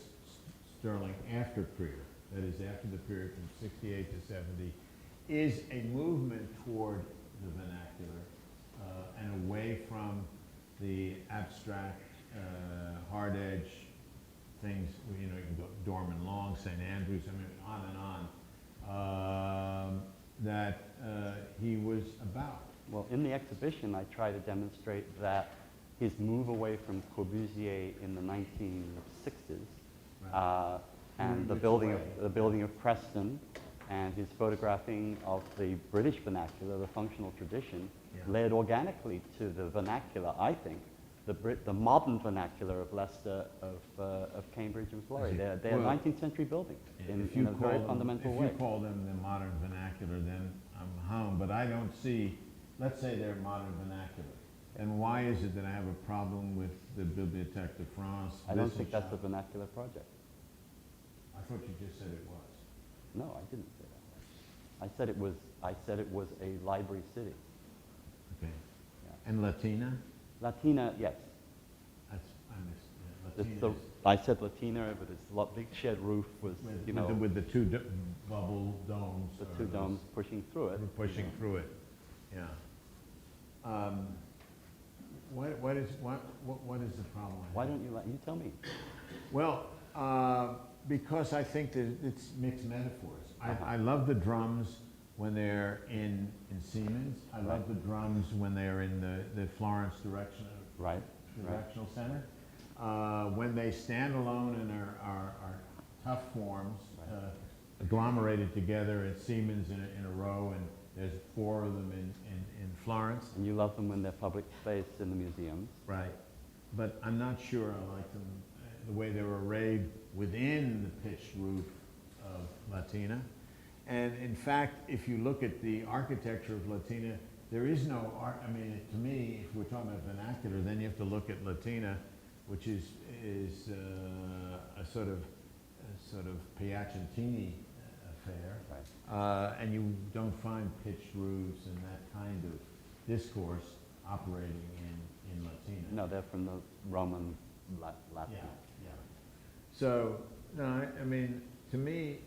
Stirling after Prior, that is after the period from 68 to 70, is a movement toward the vernacular and away from the abstract, hard edge things. You know, you can go Dorman Long, St. Andrews, I mean, on and on, that he was about. Well, in the exhibition, I try to demonstrate that his move away from Corbusier in the 1960s, Right. and the Which building way? of Preston, and his photographing of the British vernacular, the functional tradition, Yeah. led organically to the vernacular. I think the modern vernacular of Leicester, of Cambridge and Florey. They're Well, 19th century buildings in If you a very call fundamental them, way. if you call them the modern vernacular, then I'm home. But I don't see. Let's say they're modern vernacular. And why is it that I have a problem with the Bibliothèque de France? I don't think that's a Wissenschaft? vernacular project. I thought you just said it was. No, I didn't say that. I said it was a library city. Okay. Yeah. And Latina? Latina, yes. I missed. It's Latina I said Latina, but its big shed roof was, is with the two bubble domes. the or two those- domes pushing through it. Pushing through it. Yeah. What is the problem? Why don't you tell me? Well, because I think that it's mixed metaphors. Uh-huh. I love the drums when they're in Siemens. I love the drums when they're in the Florence direction Right. the Right. directional center. When they stand alone and are tough forms, agglomerated together at Siemens in a row, and there's 4 of them in Florence. And you love them when they're public space in the museums. Right. But I'm not sure I like them the way they were arrayed within the pitched roof of Latina. And in fact, if you look at the architecture of Latina, there is no art. I mean, to me, if we're talking about vernacular, then you have to look at Latina, which is a sort of Piacentini affair. Right. And you don't find pitched roofs and that kind of discourse operating in Latina. No, they're from the Roman Latin. Yeah. So, no, I mean, to me,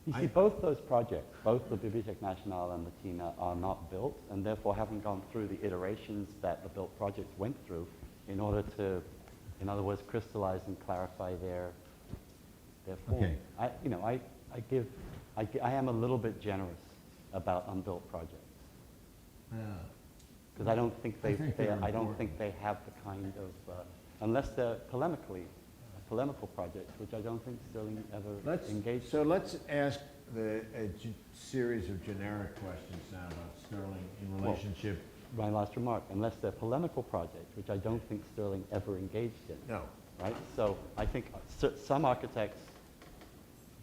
You see, both those projects, both the Bibliothèque Nationale and Latina, are not built, and therefore haven't gone through the iterations that the built projects went through in order to, in other words, crystallize and clarify their form. Okay. I am a little bit generous about unbuilt projects because I don't think I think they're I don't important. think they have the kind of unless they're polemical projects, which I don't think Stirling ever engaged. So let's ask a series of generic questions now about Stirling in relationship. My last remark, unless they're polemical projects, which I don't think Stirling ever engaged in. No. Right? So I think some architects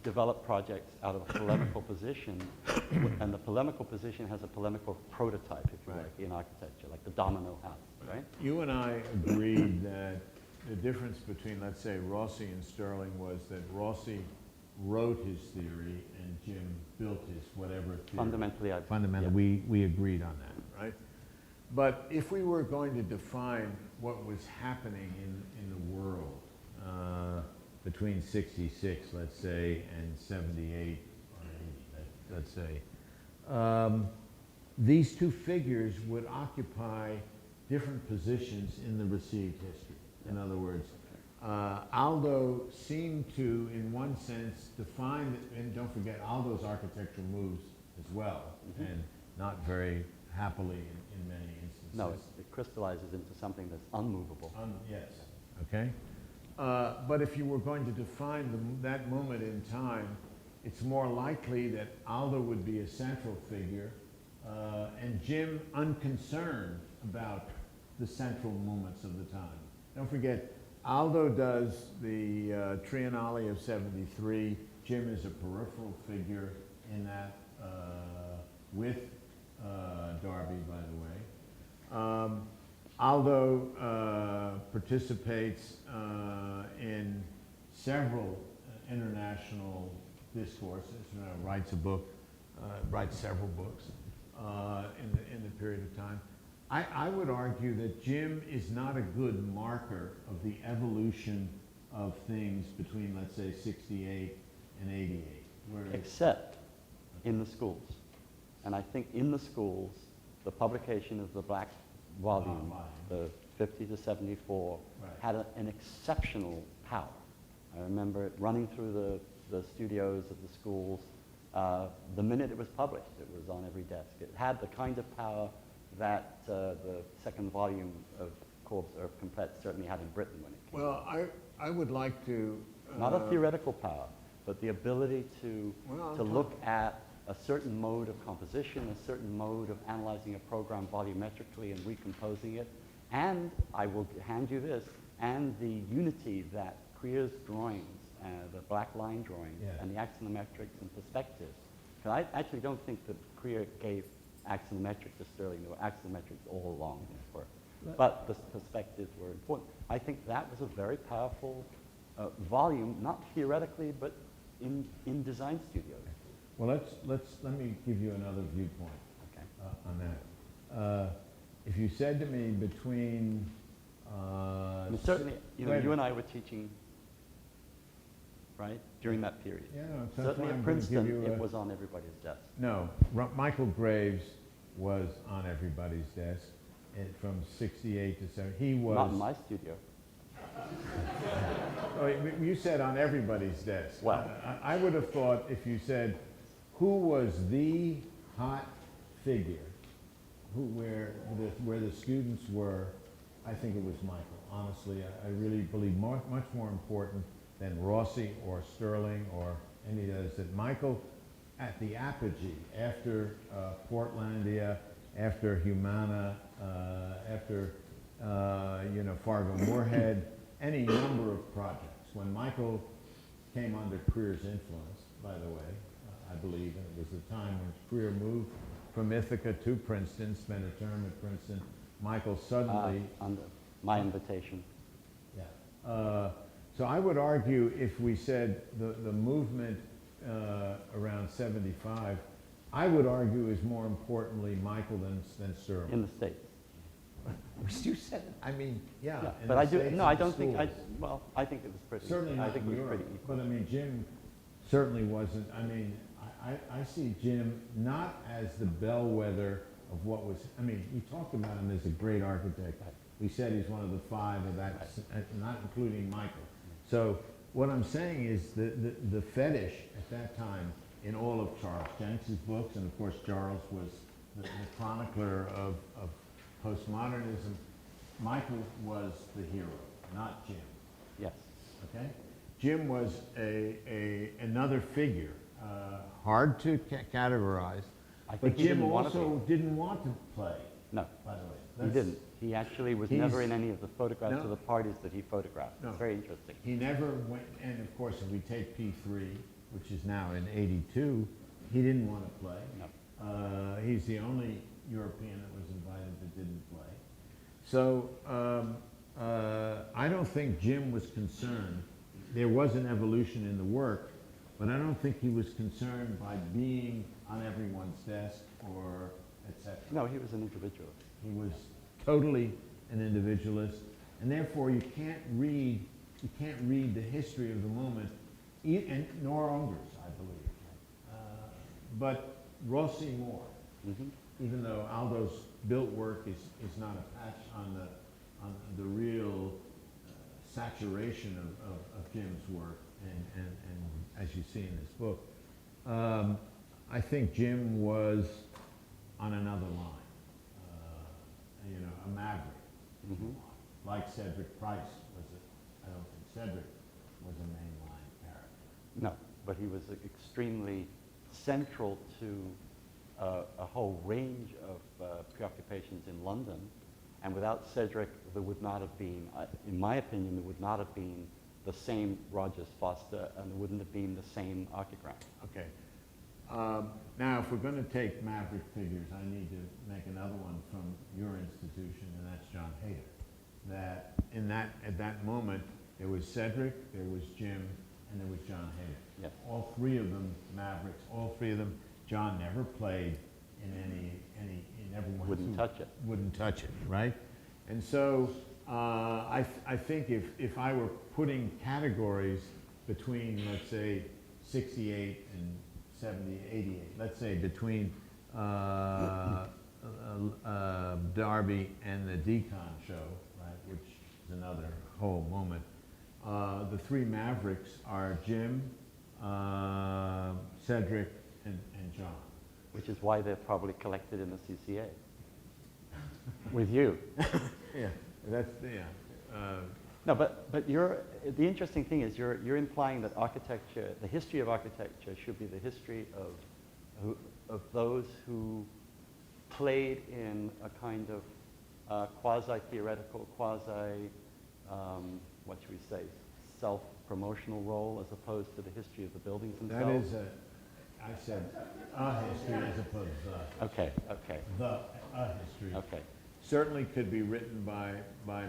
develop projects out of a polemical position, and the polemical position has a polemical prototype, if you Right. like, in architecture, like the domino house, right? You and I agreed that the difference between, let's say, Rossi and Stirling was that Rossi wrote his theory and Jim built his whatever theory. Fundamentally, we agreed on that, right? But if we were going to define what was happening in the world between 66, let's say, and 78, or 80, let's say, these two figures would occupy different positions in the received history. In other words, Aldo seemed to, in one sense, define, and don't forget, Aldo's architectural moves as well, and not very happily in many instances. No, it crystallizes into something that's unmovable. Yes, okay. But if you were going to define that moment in time, it's more likely that Aldo would be a central figure, and Jim unconcerned about the central moments of the time. Don't forget, Aldo does the Triennale of 73. Jim is a peripheral figure in that, with Darby, by the way. Aldo participates in several international discourses, writes a book, writes several books in the period of time. I would argue that Jim is not a good marker of the evolution of things between, let's say, 68 and 88. Except in the schools. And I think in the schools, the publication of the black volume, the 50 to 74, Right. had an exceptional power. I remember it running through the studios of the schools. The minute it was published, it was on every desk. It had the kind of power that the second volume of Corb's Œuvre Complète certainly had in Britain when it came out. Well, I would like to... Not a theoretical power, but the ability to look at a certain mode of composition, a certain mode of analyzing a program volumetrically and recomposing it, and I will hand you this, and the unity that Creer's drawings, the black line drawings, and the axonometrics and perspectives. Because I actually don't think that Creer gave axonometric to Stirling. There were axonometrics all along his work. But the perspectives were important. I think that was a very powerful volume, not theoretically, but in design studios. Well, let me give you another viewpoint on that. If you said to me between... I mean, certainly, you and I were teaching, right, during that period. Yeah, no, Certainly at Princeton, it was on everybody's desk. No, Michael Graves was on everybody's desk from 68 to 70. He was... Not in my studio. Oh, you said on everybody's desk. Well, I would have thought if you said, who was the hot figure, where the students were I think it was Michael. Honestly, I really believe much more important than Rossi or Stirling or any of those, that Michael, at the apogee, after Portlandia, after Humana, after Fargo Moorhead, any number of projects, when Michael came under Creer's influence, by the way, I believe, and it was the time when Creer moved from Ithaca to Princeton, spent a term at Princeton. Michael suddenly... under my invitation. Yeah. So I would argue, if we said the movement around 75, I would argue is more importantly Michael than Stirling. In the States. You said it. I mean, yeah. Yeah, in but the I do, States no, and I the don't think, schools. I think it was pretty, Certainly I not think in it was Europe, pretty equal. but I mean, Jim certainly wasn't, I mean, I see Jim not as the bellwether of what was, I mean, we talked about him as a great architect. We said he's one of the five of that, not including Michael. So what I'm saying is the fetish at that time in all of Charles Jenks's books, and of course Charles was the chronicler of postmodernism, Michael was the hero, not Jim. Yes. Okay? Jim was another figure, hard to categorize, I think but he Jim didn't want to also didn't want to play, No, by the way. he didn't. He actually was He's- never in any of the photographs No. of the parties that he photographed. No. It's very interesting. He never went, and of course, if we take P3, which is now in 82, he didn't want to play. No. He's the only European that was invited that didn't play. So I don't think Jim was concerned. There was an evolution in the work, but I don't think he was concerned by being on everyone's desk or etc. No, he was an individualist. He was totally an individualist, and therefore you can't read the history of the moment, and nor Unger's, I believe, but Rossi more. Mhm. Even though Aldo's built work is not a patch on the real saturation of Jim's work, and as you see in this book, I think Jim was on another line. A maverick, Mhm. like Cedric Price was I don't think Cedric was a mainline character. No, but he was extremely central to a whole range of preoccupations in London. And without Cedric, there would not have been, in my opinion, there would not have been the same Rogers Foster, and there wouldn't have been the same archigram. Okay. Now, if we're going to take maverick figures, I need to make another one from your institution, and that's John Hayter. That at that moment, there was Cedric, there was Jim, and there was John Hayter. Yes. All three of them mavericks. All three of them. John never played in any. He never went Wouldn't touch it. Wouldn't touch it, right? And so I think if I were putting categories between, let's say, 68 and 70, 88, let's say between Derby and the Decon show, right, which is another whole moment, the three mavericks are Jim, Cedric, and John. Which is why they're probably collected in the CCA. With you. Yeah, that's, yeah. No, but the interesting thing is you're implying that architecture, the history of architecture should be the history of those who played in a kind of quasi-theoretical, what should we say, self-promotional role as opposed to the history of the buildings themselves? That is I said a history as opposed to Okay. a history. Okay. Certainly could be written by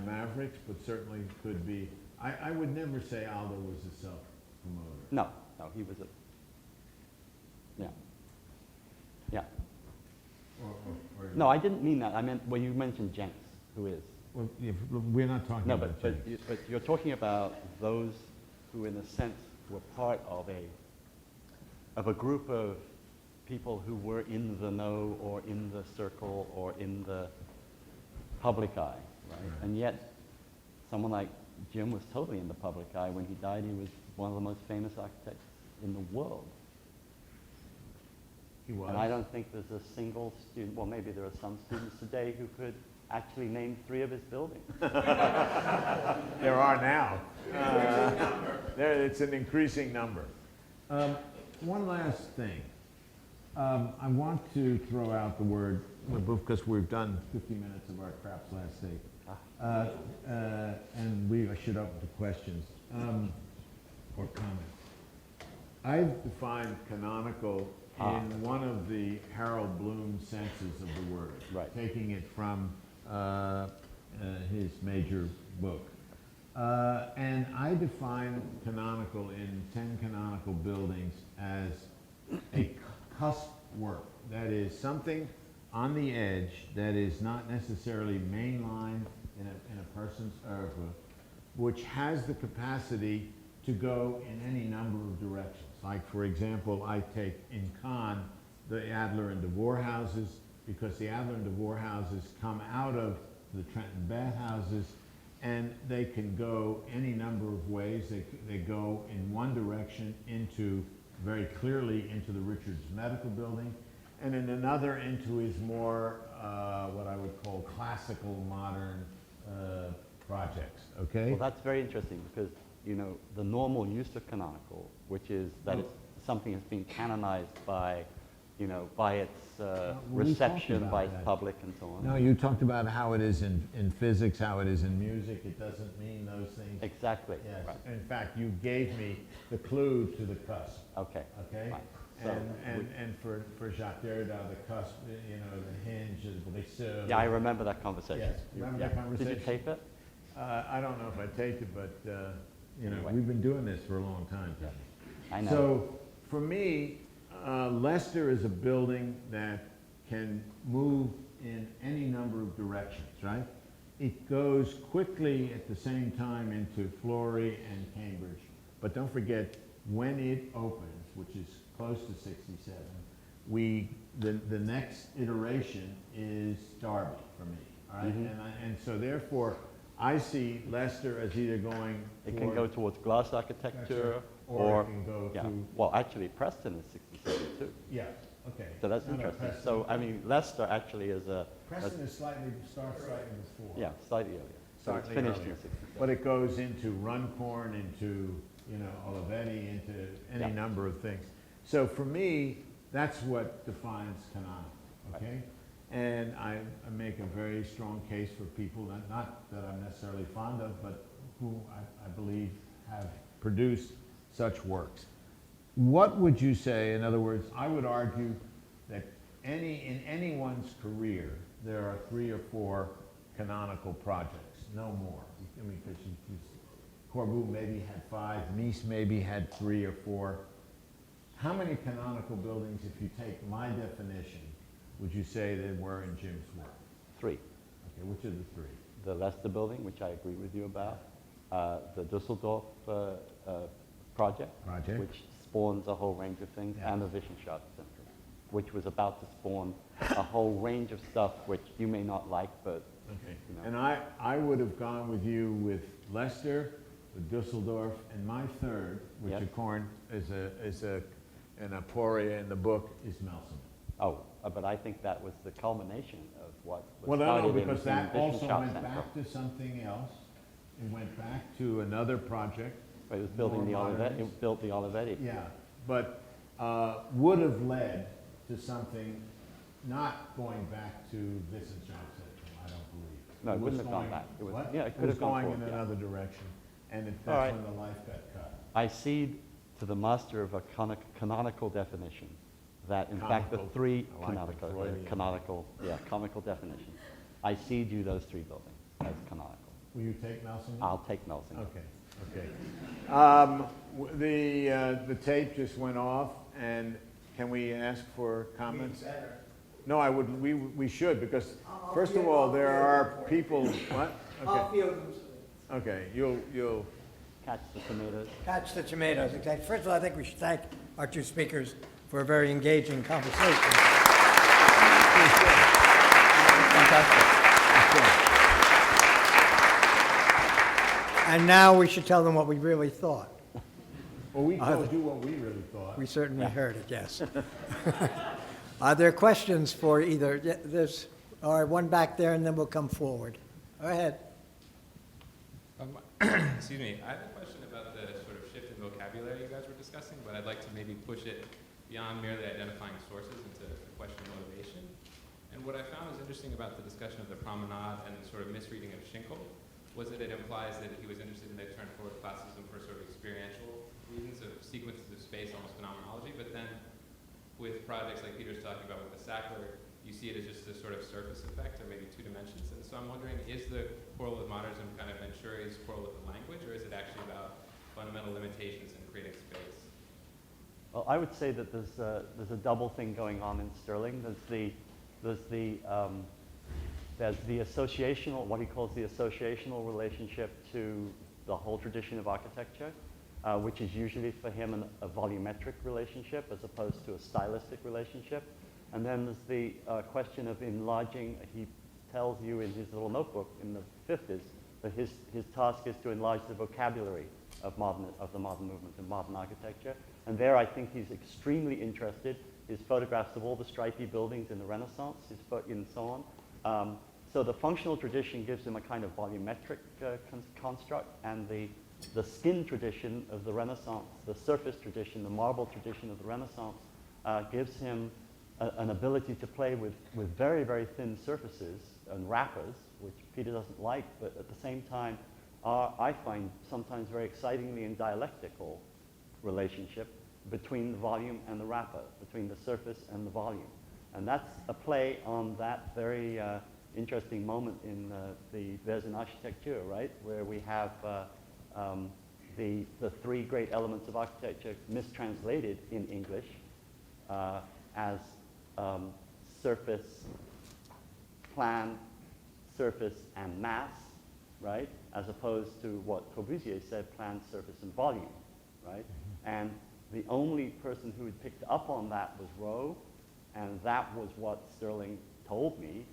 mavericks, but certainly could be, I would never say Aldo was a self-promoter. No, he was yeah. Or No, I didn't mean that. I meant, well, you mentioned Jenks, who is. well, we're not talking No, about but you're talking about those who, in a sense, were part of a group of people who were in the know or in the circle or in the public eye, right? And yet, someone like Jim was totally in the public eye. When he died, he was one of the most famous architects in the world. He was. And I don't think there's a single student, well, maybe there are some students today who could actually named 3 of his buildings. There are now. It's an increasing number. One last thing. I want to throw out the word, because we've done 50 minutes of our craps last day, and I should open to questions or comments. I've defined canonical in one of the Harold Bloom senses of the word, Right. taking it from his major book. And I define canonical in 10 canonical buildings as a cusp work. That is something on the edge that is not necessarily mainline in a person's oeuvre, which has the capacity to go in any number of directions. Like, for example, I take in Cannes the Adler and Devore houses, because the Adler and Devore houses come out of the Trenton bathhouses, and they can go any number of ways. They go in one direction very clearly into the Richards Medical Building, and in another into his more, what I would call classical modern projects, okay? Well, that's very interesting because, the normal use of canonical, which is that it's something that's been canonized by, by its reception, by its public, and so on. No, you talked about how it is in physics, how it is in music. It doesn't mean those things. Exactly. Yes. Right. In fact, you gave me the clue to the cusp. Okay. Okay. Fine. So And for Jacques Derrida, the cusp, the hinge, the vaisseau. yeah, I remember that conversation. Yes. Remember that conversation? Did you tape it? I don't know if I taped it, but Anyway. we've been doing this for a long time. Yeah. I know. So for me, Leicester is a building that can move in any number of directions, right? It goes quickly at the same time into Florey and Cambridge. But don't forget, when it opens, which is close to 67, the next iteration is Derby for me, all right? And so therefore, I see Leicester as either going It can go towards glass architecture, or it can go yeah. to, Well, actually, Preston is 67 too. yeah, okay. So that's No, no, interesting. Preston- So, I mean, Leicester actually is Preston is starts slightly before. yeah, slightly earlier. So it's Slightly finished earlier. in 67. But it goes into Runcorn, into, Olivetti, into any Yeah. number of things. So for me, that's what defines canonical, okay? And I make a very strong case for people, not that I'm necessarily fond of, but who I believe have produced such works. What would you say, in other words, I would argue that in anyone's career, there are 3 or 4 canonical projects, no more. I mean, because Corbu maybe had 5, Mies maybe had 3 or 4. How many canonical buildings, if you take my definition, would you say there were in Jim's work? 3. Okay, which are the 3? The Leicester building, which I agree with you about. The Dusseldorf project, which spawns a whole range of things, Yeah. and the Wissenschaft Center, which was about to spawn a whole range of stuff which you may not like, but Okay. you know. And I would have gone with you with Leicester, the Dusseldorf, and my third, which Yep. according is an aporia in the book, is Melson. Oh, but I think that was the culmination of what was Well, no, started because in that the also Wissenschaft went Center. back to something else. It went back to another project. But it was building the more Olivetti. modernist. It built the Olivetti. Yeah, but would have led to something not going back to Wissenschaft Center, I don't believe. No, it was wouldn't have gone going- back. It was- what? yeah, it could was have gone going in forward, yeah. another direction, and All that's right. when the life got cut. I cede to the master of a canonical definition that, in fact, the Conical. 3 I like the Freudian. canonical definition. I cede you those 3 buildings as canonical. Will you take Nelson? I'll take Nelson. Okay. The tape just went off, and can we ask for comments? No, we should, because first of all, there are people, what? Okay, okay, you'll, Catch the tomatoes. Catch the tomatoes, exactly. First of all, I think we should thank our 2 speakers for a very engaging conversation. And now we should tell them what we really thought. well, we told you what we really thought. We certainly heard it, yes. Are there questions for either, there's All right, one back there, and then we'll come forward. Go ahead. Excuse me, I have a question about the sort of shift in vocabulary you guys were discussing, but I'd like to maybe push it beyond merely identifying sources into the question of motivation. And what I found was interesting about the discussion of the promenade and the sort of misreading of Schinkel was that it implies that he was interested in the turn forward classicism for sort of experiential reasons of sequences of space, almost phenomenology, but then with projects like Peter's talking about with the Sackler, you see it as just this sort of surface effect, or maybe two dimensions. And so I'm wondering, is the quarrel with modernism kind of Venturi's quarrel with the language, or is it actually about fundamental limitations in creating space? Well, I would say that there's a double thing going on in Stirling. There's the associational, what he calls the associational relationship to the whole tradition of architecture, which is usually for him a volumetric relationship as opposed to a stylistic relationship. And then there's the question of enlarging. He tells you in his little notebook in the 50s that his task is to enlarge the vocabulary of the modern movement and modern architecture. And there I think he's extremely interested. His photographs of all the stripy buildings in the Renaissance, and so on. So the functional tradition gives him a kind of volumetric construct, and the skin tradition of the Renaissance, the surface tradition, the marble tradition of the Renaissance gives him an ability to play with very, very thin surfaces and wrappers, which Peter doesn't like, but at the same time I find sometimes very excitingly in dialectical relationship between the volume and the wrapper, between the surface and the volume. And that's a play on that very interesting moment in the Vers in Architecture, right, where we have the three great elements of architecture mistranslated in English as surface, plan, surface, and mass, right? As opposed to what Corbusier said, plan, surface, and volume, right? And the only person who had picked up on that was Rowe, and that was what Stirling told me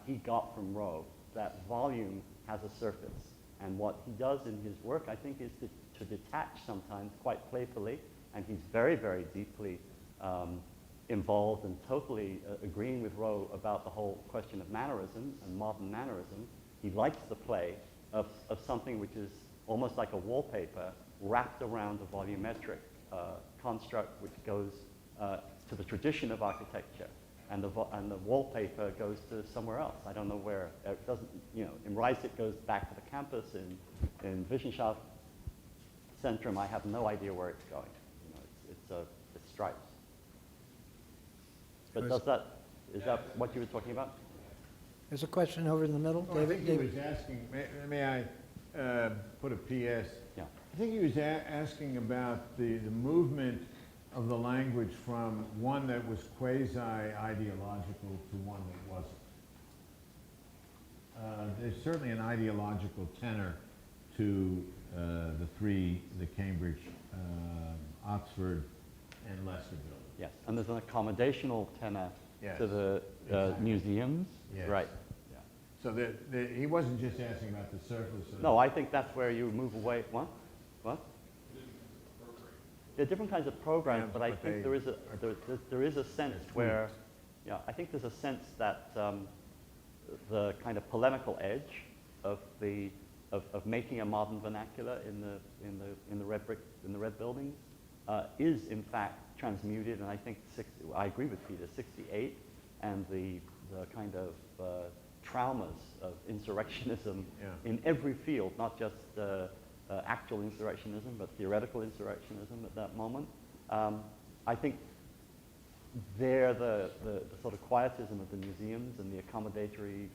he got from Rowe, that volume has a surface. And what he does in his work, I think, is to detach sometimes quite playfully, and he's very, very deeply involved and totally agreeing with Rowe about the whole question of mannerism and modern mannerism. He likes the play of something which is almost like a wallpaper wrapped around a volumetric construct which goes to the tradition of architecture, and the wallpaper goes to somewhere else. I don't know where. It doesn't, in Rice it goes back to the campus. In Wissenschaft Centrum, I have no idea where it's going. It's stripes. But is that what you were talking about? There's a question over in the middle. Well, David? I think he was asking, may I put a PS? Yeah. I think he was asking about the movement of the language from one that was quasi-ideological to one that wasn't. There's certainly an ideological tenor to the Cambridge, Oxford, and Leicester buildings. Yes, and there's an accommodational tenor Yes, to the exactly. museums. Yes. Right. So he wasn't just asking about the surface of No, I think that's where you move away. What? There are different kinds of programs, but I think there is a sense where, I think there's a sense that the kind of polemical edge of making a modern vernacular in the red buildings is in fact transmuted, and I think I agree with Peter. 68 and the kind of traumas of insurrectionism in every field, not just actual insurrectionism, but theoretical insurrectionism at that moment. I think there the sort of quietism of the museums and the accommodatory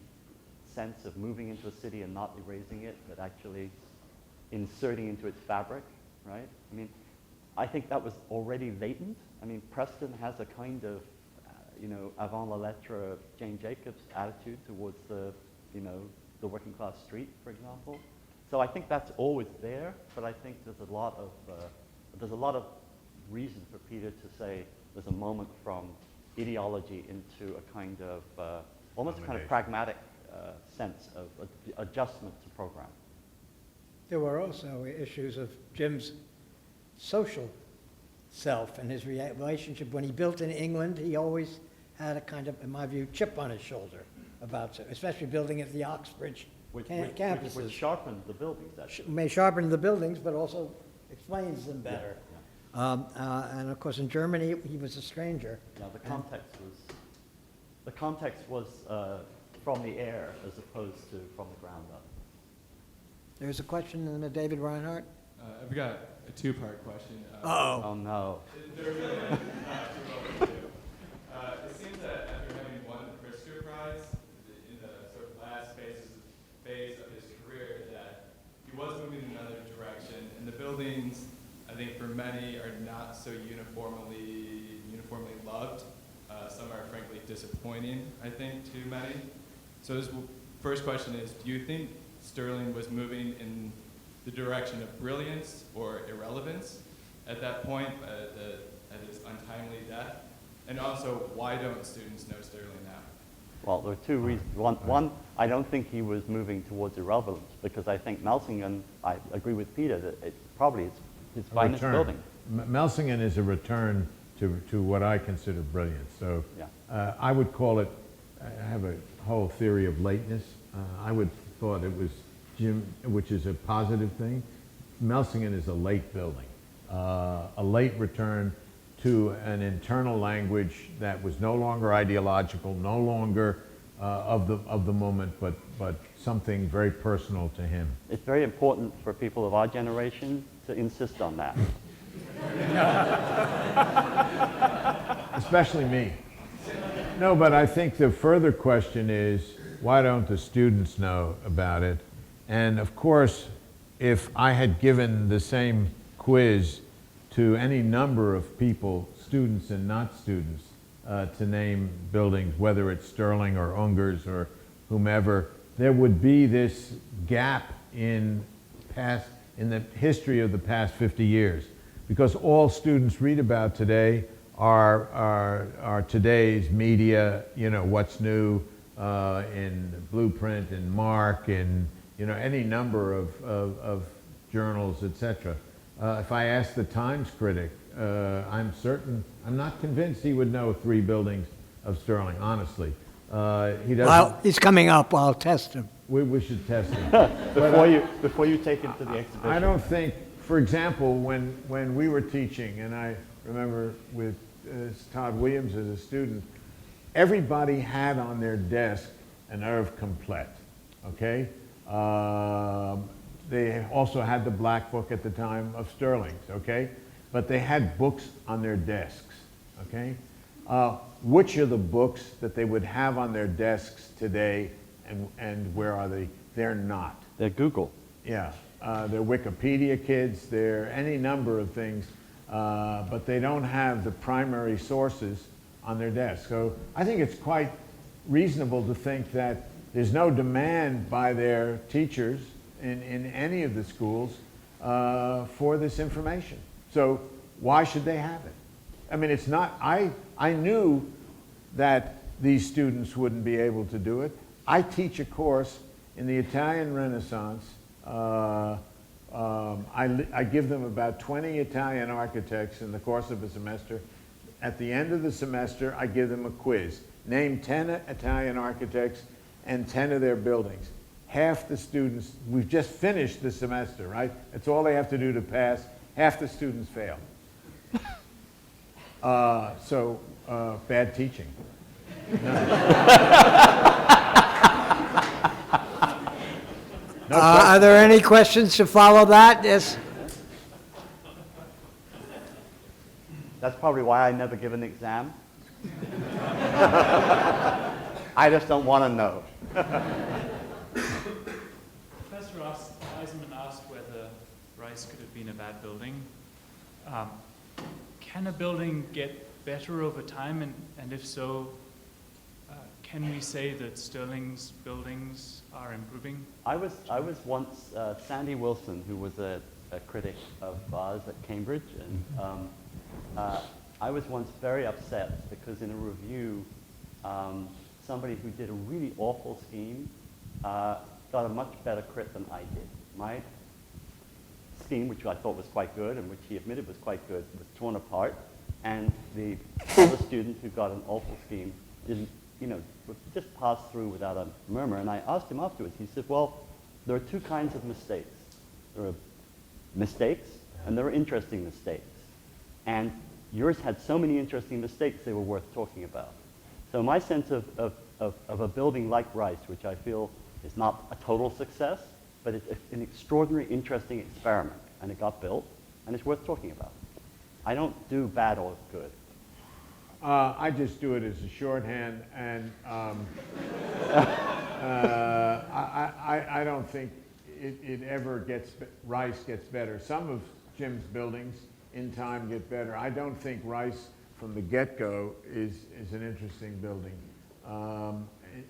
sense of moving into a city and not erasing it, but actually inserting into its fabric, right? I mean, I think that was already latent. I mean, Preston has a kind of, avant la lettre Jane Jacobs attitude towards the working class street, for example. So I think that's always there, but I think there's a lot of reason for Peter to say there's a moment from ideology into a kind of almost a kind of pragmatic sense of adjustment to program. There were also issues of Jim's social self and his relationship. When he built in England, he always had a kind of, in my view, chip on his shoulder about it, especially building at the Oxbridge campuses. Which sharpened the buildings, actually. May sharpen the buildings, but also explains them better. And of course, in Germany, he was a stranger. Yeah, the context was from the air as opposed to from the ground up. There's a question in the David Reinhardt. I've got a two-part question. Uh-oh. Oh, no. They're really it seems that after having won the Pritzker Prize in the sort of last phase of his career, that he was moving in another direction, and the buildings, I think for many, are not so uniformly loved. Some are frankly disappointing, I think, to many. So this first question is, do you think Stirling was moving in the direction of brilliance or irrelevance at that point, at his untimely death? And also, why don't students know Stirling now? Well, there are two reasons. One, I don't think he was moving towards irrelevance, because I think Melsingen, I agree with Peter, that it probably is his finest building. Melsingen is a return to what I consider brilliance. So Yeah. I would call it, I have a whole theory of lateness. I would thought it was Jim, which is a positive thing. Melsingen is a late building, a late return to an internal language that was no longer ideological, no longer of the moment, but something very personal to him. It's very important for people of our generation to insist on that. Especially me. No, but I think the further question is, why don't the students know about it? And of course, if I had given the same quiz to any number of people, students and not students, to name buildings, whether it's Stirling or Ungers or whomever, there would be this gap in the history of the past 50 years. Because all students read about today are today's media, what's new in Blueprint and Mark and any number of journals, etc. If I asked the Times critic, I'm not convinced he would know 3 buildings of Stirling, honestly. He doesn't. Well, he's coming up. I'll test him. We should test him. Before you take him to the exhibition. I don't think, for example, when we were teaching, and I remember with Todd Williams as a student, everybody had on their desk an Œuvre complète, okay? They also had the Black Book at the time of Stirling's, okay? But they had books on their desks, okay? Which are the books that they would have on their desks today, and where are they? They're not. They're Google. Yeah, they're Wikipedia kids, they're any number of things, but they don't have the primary sources on their desk. So I think it's quite reasonable to think that there's no demand by their teachers in any of the schools for this information. So why should they have it? I mean, it's not, I knew that these students wouldn't be able to do it. I teach a course in the Italian Renaissance. I give them about 20 Italian architects in the course of a semester. At the end of the semester, I give them a quiz. Name 10 Italian architects and 10 of their buildings. Half the students, we've just finished the semester, right? That's all they have to do to pass. Half the students fail. Bad teaching. Are there any questions to follow that? Yes. That's probably why I never give an exam. I just don't want to know. Professor Eisenman asked whether Rice could have been a bad building. Can a building get better over time? And if so, can we say that Stirling's buildings are improving? I was once, Sandy Wilson, who was a critic of ours at Cambridge, and I was once very upset because in a review, somebody who did a really awful scheme got a much better crit than I did. My scheme, which I thought was quite good and which he admitted was quite good, was torn apart, and the other student who got an awful scheme didn't, just passed through without a murmur. And I asked him afterwards, he said, well, there are two kinds of mistakes. There are mistakes, and there are interesting mistakes. And yours had so many interesting mistakes, they were worth talking about. So my sense of a building like Rice, which I feel is not a total success, but it's an extraordinary, interesting experiment. And it got built, and it's worth talking about. I don't do bad or good. I just do it as a shorthand, and I don't think it ever Rice gets better. Some of Jim's buildings in time get better. I don't think Rice from the get-go is an interesting building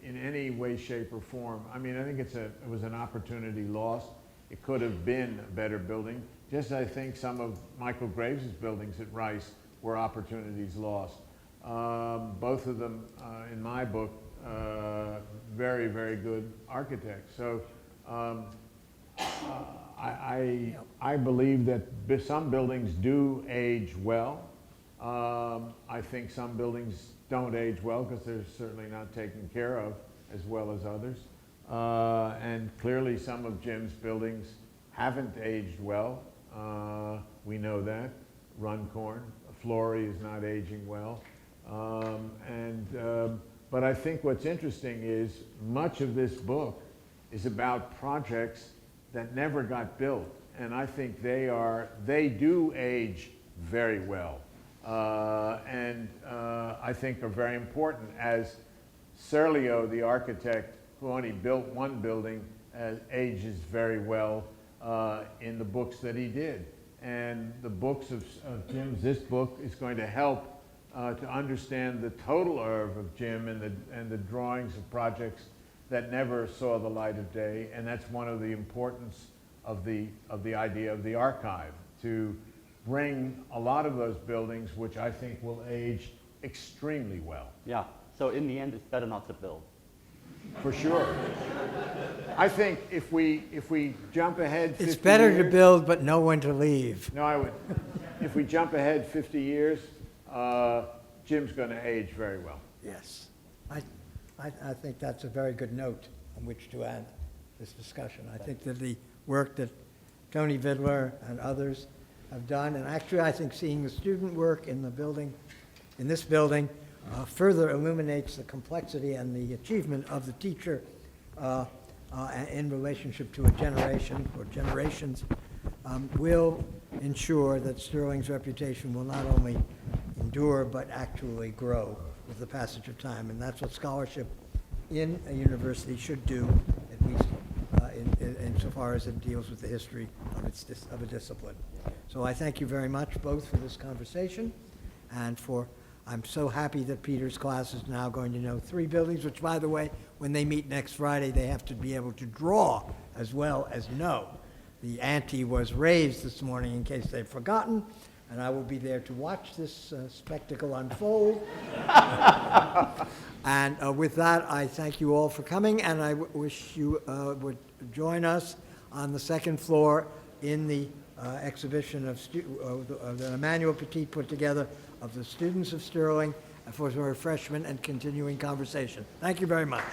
in any way, shape, or form. I mean, I think it was an opportunity lost. It could have been a better building, just as I think some of Michael Graves' buildings at Rice were opportunities lost. Both of them, in my book, very, very good architects. So I believe that some buildings do age well. I think some buildings don't age well because they're certainly not taken care of as well as others. And clearly some of Jim's buildings haven't aged well. We know that. Runcorn, Flory is not aging well. But I think what's interesting is much of this book is about projects that never got built. And I think they do age very well. I think are very important, as Serlio, the architect who only built one building, ages very well in the books that he did. And the books of Jim's, this book is going to help to understand the total oeuvre of Jim and the drawings of projects that never saw the light of day. And that's one of the importance of the idea of the archive, to bring a lot of those buildings, which I think will age extremely well. Yeah, so in the end, it's better not to build. For sure. I think if we jump ahead 50 It's better years, to build, but know when to leave. No, I would. If we jump ahead 50 years, Jim's going to age very well. Yes. I think that's a very good note on which to end this discussion. I think that the work that Tony Vidler and others have done, and actually I think seeing the student work in the building, in this building, further illuminates the complexity and the achievement of the teacher in relationship to a generation or generations, will ensure that Stirling's reputation will not only endure but actually grow with the passage of time. And that's what scholarship in a university should do, at least insofar as it deals with the history of a discipline. So I thank you very much both for this conversation and I'm so happy that Peter's class is now going to know 3 buildings, which, by the way, when they meet next Friday, they have to be able to draw as well as know. The ante was raised this morning in case they've forgotten, and I will be there to watch this spectacle unfold. And with that, I thank you all for coming, and I wish you would join us on the second floor in the exhibition that Emmanuel Petit put together of the students of Stirling for some refreshment and continuing conversation. Thank you very much.